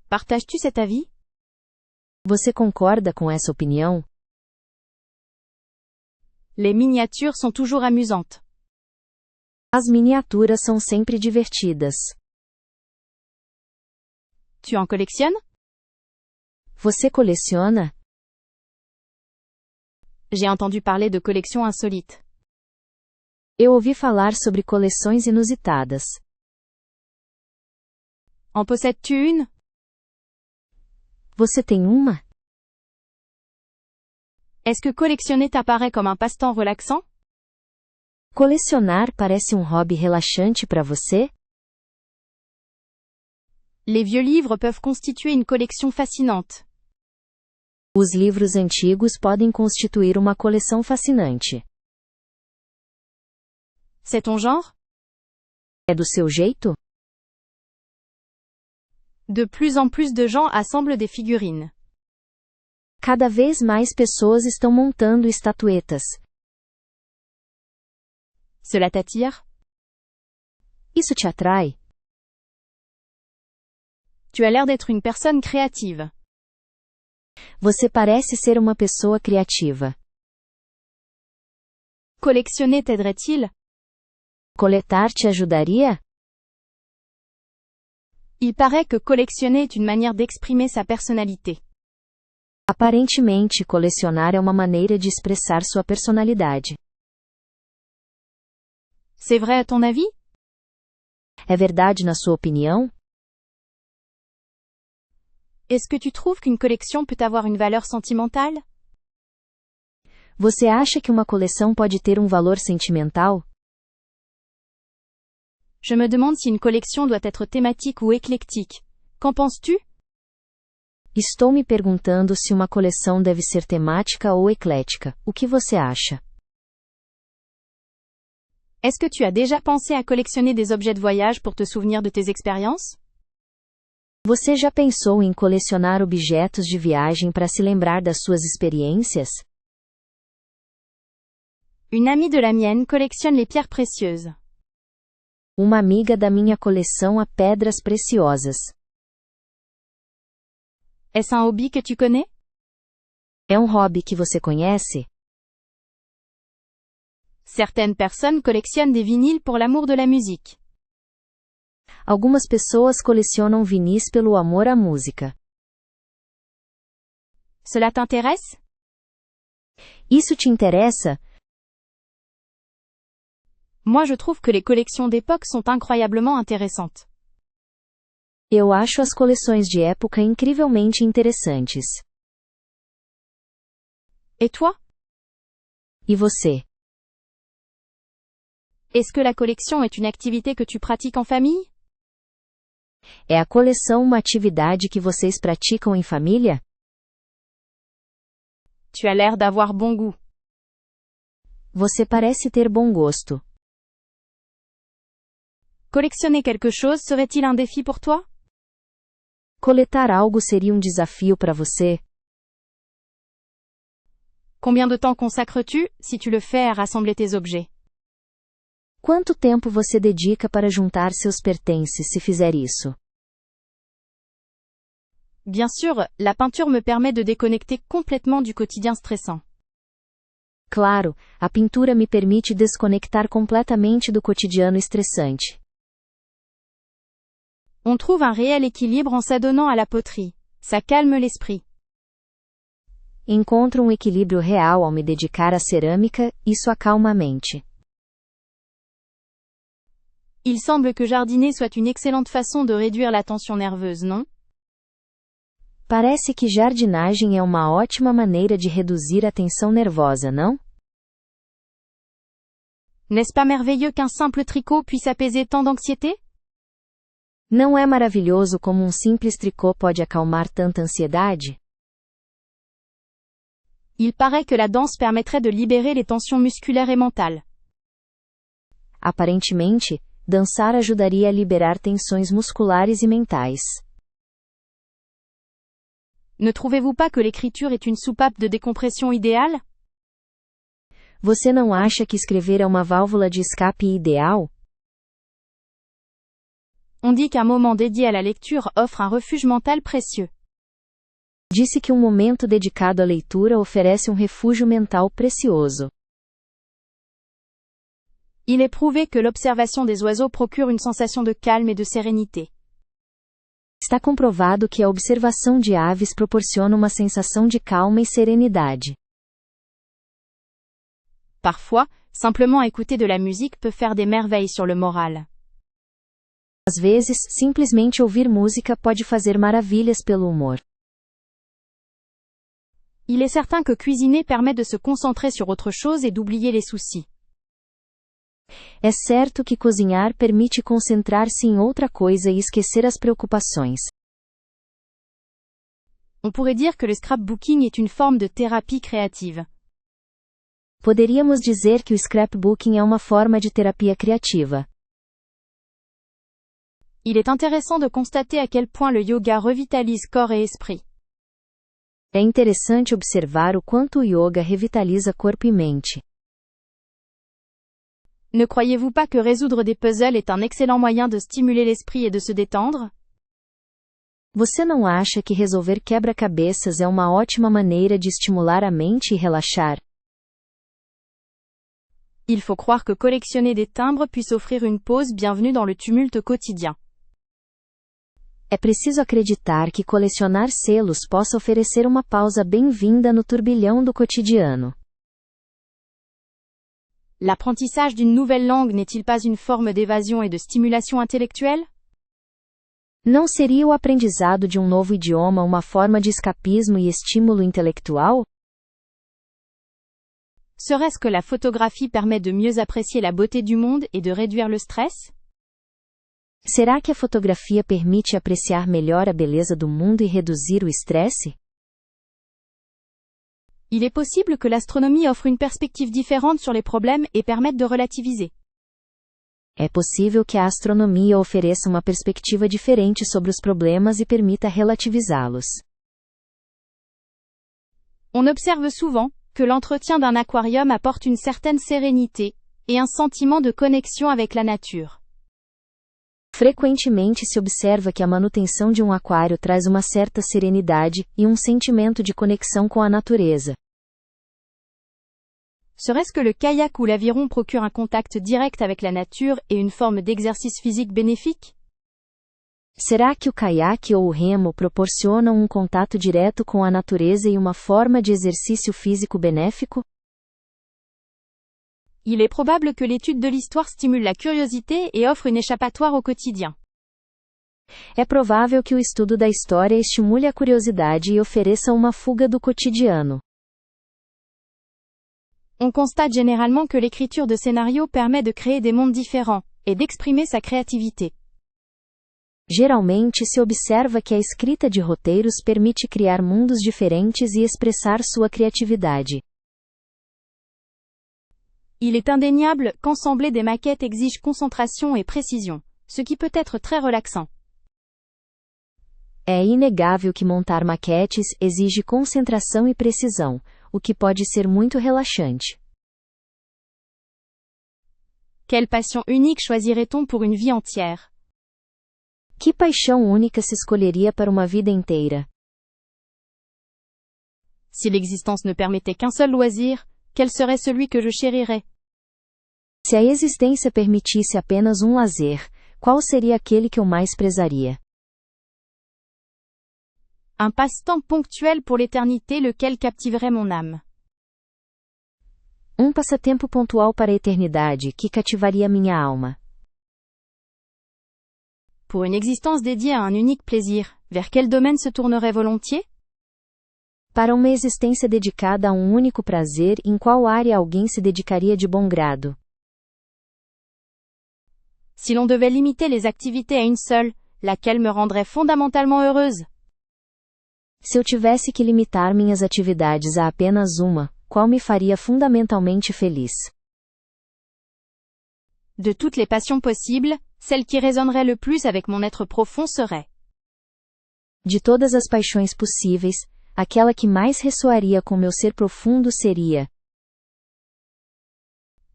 Partages-tu cet avis? Você concorda com essa opinião? Les miniatures sont toujours amusantes. As miniaturas são sempre divertidas. Tu en collectionnes? Você coleciona? J'ai entendu parler de collections insolites. Eu ouvi falar sobre coleções inusitadas. En possèdes-tu une? Você tem uma? Est-ce que collectionner t'apparaît comme un passe-temps relaxant? Colecionar parece um hobby relaxante para você? Les vieux livres peuvent constituer une collection fascinante. Os livros antigos podem constituir uma coleção fascinante. C'est ton genre? É do seu jeito? De plus en plus de gens assemblent des figurines. Cada vez mais pessoas estão montando estatuetas. Cela t'attire? Isso te atrai? Tu as l'air d'être une personne créative. Você parece ser uma pessoa criativa. Collectionner t'aiderait-il? Coletar te ajudaria? Il paraît que collectionner est une manière d'exprimer sa personnalité. Aparentemente, colecionar é uma maneira de expressar sua personalidade. C'est vrai à ton avis? É verdade na sua opinião? Est-ce que tu trouves qu'une collection peut avoir une valeur sentimentale? Você acha que uma coleção pode ter um valor sentimental? Je me demande si une collection doit être thématique ou éclectique. Qu'en penses-tu? Estou me perguntando se uma coleção deve ser temática ou eclética. O que você acha? Est-ce que tu as déjà pensé à collectionner des objets de voyage pour te souvenir de tes expériences? Você já pensou em colecionar objetos de viagem para se lembrar das suas experiências? Une amie de la mienne collectionne les pierres précieuses. Uma amiga da minha coleção pedras preciosas. Est-ce un hobby que tu connais? É um hobby que você conhece? Certaines personnes collectionnent des vinyles pour l'amour de la musique. Algumas pessoas colecionam vinis pelo amor à música. Cela t'intéresse? Isso te interessa? Moi je trouve que les collections d'époque sont incroyablement intéressantes. Eu acho as coleções de época incrivelmente interessantes. Et toi? E você? Est-ce que la collection est une activité que tu pratiques en famille? É a coleção uma atividade que vocês praticam em família? Tu as l'air d'avoir bon goût. Você parece ter bom gosto. Collectionner quelque chose serait-il un défi pour toi? Coletar algo seria um desafio para você? Combien de temps consacres-tu, si tu le fais, à rassembler tes objets? Quanto tempo você dedica para juntar seus pertences se fizer isso? Bien sûr, la peinture me permet de déconnecter complètement du quotidien stressant. Claro, a pintura me permite desconectar completamente do cotidiano estressante. On trouve un réel équilibre en s'adonnant à la poterie. Ça calme l'esprit. Encontro um equilíbrio real ao me dedicar à cerâmica, isso acalma a mente. Il semble que jardiner soit une excellente façon de réduire la tension nerveuse, non? Parece que jardinagem é uma ótima maneira de reduzir a tensão nervosa, não? N'est-ce pas merveilleux qu'un simple tricot puisse apaiser tant d'anxiété? Não é maravilhoso como um simples tricô pode acalmar tanta ansiedade? Il paraît que la danse permettrait de libérer les tensions musculaires et mentales. Aparentemente, dançar ajudaria a liberar tensões musculares e mentais. Ne trouvez-vous pas que l'écriture est une soupape de décompression idéale? Você não acha que escrever é uma válvula de escape ideal? On dit qu'un moment dédié à la lecture offre un refuge mental précieux. Disse que um momento dedicado à leitura oferece um refúgio mental precioso. Il est prouvé que l'observation des oiseaux procure une sensation de calme et de sérénité. Está comprovado que a observação de aves proporciona uma sensação de calma e serenidade. Parfois, simplement écouter de la musique peut faire des merveilles sur le moral. Às vezes, simplesmente ouvir música pode fazer maravilhas pelo humor. Il est certain que cuisiner permet de se concentrer sur autre chose et d'oublier les soucis. É certo que cozinhar permite concentrar-se em outra coisa e esquecer as preocupações. On pourrait dire que le scrapbooking est une forme de thérapie créative. Poderíamos dizer que o scrapbooking é uma forma de terapia criativa. Il est intéressant de constater à quel point le yoga revitalise corps et esprit. É interessante observar o quanto o yoga revitaliza corpo e mente. Ne croyez-vous pas que résoudre des puzzles est un excellent moyen de stimuler l'esprit et de se détendre? Você não acha que resolver quebra-cabeças é uma ótima maneira de estimular a mente e relaxar? Il faut croire que collectionner des timbres puisse offrir une pause bienvenue dans le tumulte quotidien. É preciso acreditar que colecionar selos possa oferecer uma pausa bem-vinda no turbilhão do cotidiano. L'apprentissage d'une nouvelle langue n'est-il pas une forme d'évasion et de stimulation intellectuelle? Não seria o aprendizado de um novo idioma uma forma de escapismo e estímulo intelectual? Serait-ce que la photographie permet de mieux apprécier la beauté du monde et de réduire le stress? Será que a fotografia permite apreciar melhor a beleza do mundo e reduzir o estresse? Il est possible que l'astronomie offre une perspective différente sur les problèmes et permette de relativiser. É possível que a astronomia ofereça uma perspectiva diferente sobre os problemas e permita relativizá-los. On observe souvent que l'entretien d'un aquarium apporte une certaine sérénité et un sentiment de connexion avec la nature. Frequentemente se observa que a manutenção de um aquário traz uma certa serenidade e um sentimento de conexão com a natureza. Serait-ce que le kayak ou l'aviron procure un contact direct avec la nature et une forme d'exercice physique bénéfique? Será que o caiaque ou o remo proporcionam um contato direto com a natureza e uma forma de exercício físico benéfico? Il est probable que l'étude de l'histoire stimule la curiosité et offre une échappatoire au quotidien. É provável que o estudo da história estimule a curiosidade e ofereça uma fuga do cotidiano. On constate généralement que l'écriture de scénarios permet de créer des mondes différents et d'exprimer sa créativité. Geralmente se observa que a escrita de roteiros permite criar mundos diferentes e expressar sua criatividade. Il est indéniable qu'assembler des maquettes exige concentration et précision, ce qui peut être très relaxant. É inegável que montar maquetes exige concentração e precisão, o que pode ser muito relaxante. Quelle passion unique choisirait-on pour une vie entière? Que paixão única se escolheria para uma vida inteira? Si l'existence ne permettait qu'un seul loisir, quel serait celui que je chérirais? Se a existência permitisse apenas um lazer, qual seria aquele que eu mais prezaria? Un passe-temps ponctuel pour l'éternité, lequel captiverait mon âme. Um passatempo pontual para a eternidade que cativaria minha alma. Pour une existence dédiée à un unique plaisir, vers quel domaine se tournerait volontiers? Para uma existência dedicada a um único prazer, em qual área alguém se dedicaria de bom grado? Si l'on devait limiter les activités à une seule, laquelle me rendrait fondamentalement heureuse? Se eu tivesse que limitar minhas atividades a apenas uma, qual me faria fundamentalmente feliz? De toutes les passions possibles, celle qui résonnerait le plus avec mon être profond serait. De todas as paixões possíveis, aquela que mais ressoaria com meu ser profundo seria: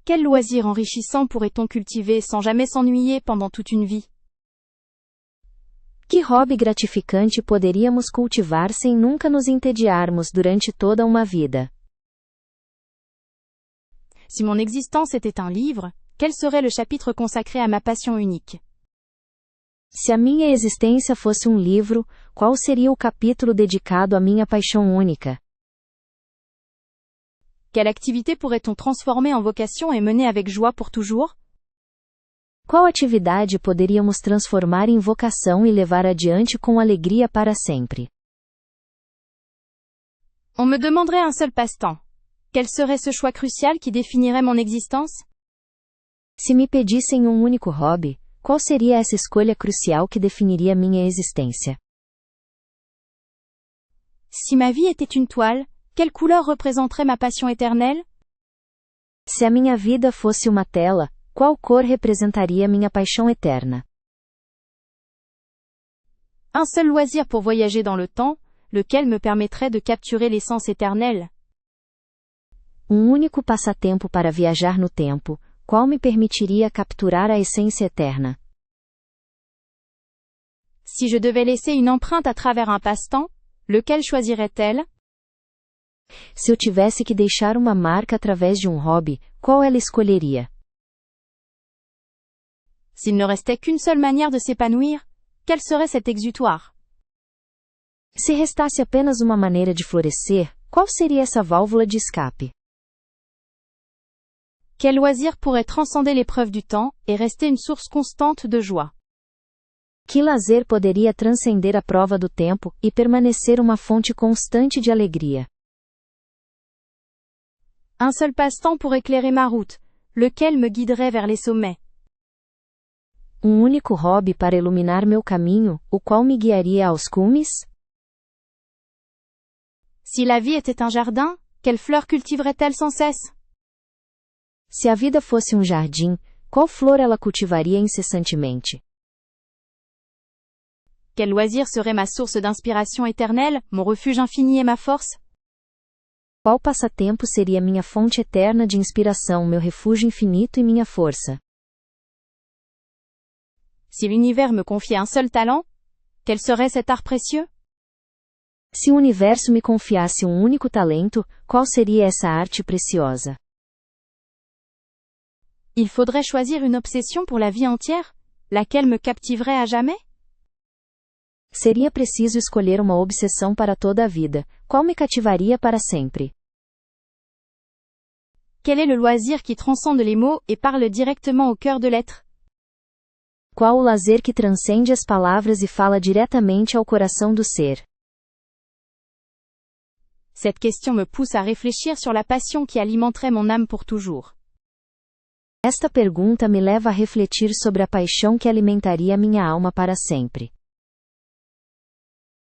quel loisir enrichissant pourrait-on cultiver sans jamais s'ennuyer pendant toute une vie? Que hobby gratificante poderíamos cultivar sem nunca nos entediarmos durante toda uma vida? Si mon existence était un livre, quel serait le chapitre consacré à ma passion unique? Se a minha existência fosse um livro, qual seria o capítulo dedicado à minha paixão única? Quelle activité pourrait-on transformer en vocation et mener avec joie pour toujours? Qual atividade poderíamos transformar em vocação e levar adiante com alegria para sempre? On me demanderait un seul passe-temps. Quel serait ce choix crucial qui définirait mon existence? Se me pedissem um único hobby, qual seria essa escolha crucial que definiria minha existência? Si ma vie était une toile, quelle couleur représenterait ma passion éternelle? Se a minha vida fosse uma tela, qual cor representaria minha paixão eterna? Un seul loisir pour voyager dans le temps, lequel me permettrait de capturer l'essence éternelle? Um único passatempo para viajar no tempo, qual me permitiria capturar a essência eterna? Si je devais laisser une empreinte à travers un passe-temps, lequel choisirait-elle? Se eu tivesse que deixar uma marca através de um hobby, qual ela escolheria? S'il ne restait qu'une seule manière de s'épanouir, quel serait cet exutoire? Se restasse apenas uma maneira de florescer, qual seria essa válvula de escape? Quel loisir pourrait transcender l'épreuve du temps et rester une source constante de joie? Que lazer poderia transcender a prova do tempo e permanecer uma fonte constante de alegria? Un seul passe-temps pour éclairer ma route, lequel me guiderait vers les sommets? Um único hobby para iluminar meu caminho, o qual me guiaria aos cumes? Si la vie était un jardin, quelle fleur cultiverait-elle sans cesse? Se a vida fosse um jardim, qual flor ela cultivaria incessantemente? Quel loisir serait ma source d'inspiration éternelle, mon refuge infini et ma force? Qual passatempo seria minha fonte eterna de inspiração, meu refúgio infinito e minha força? Si l'univers me confiait un seul talent, quel serait cet art précieux? Se o universo me confiasse um único talento, qual seria essa arte preciosa? Il faudrait choisir une obsession pour la vie entière, laquelle me captiverait à jamais? Seria preciso escolher uma obsessão para toda a vida, qual me cativaria para sempre? Quel est le loisir qui transcende les mots et parle directement au cœur de l'être? Qual o lazer que transcende as palavras e fala diretamente ao coração do ser? Cette question me pousse à réfléchir sur la passion qui alimenterait mon âme pour toujours. Esta pergunta me leva a refletir sobre a paixão que alimentaria minha alma para sempre.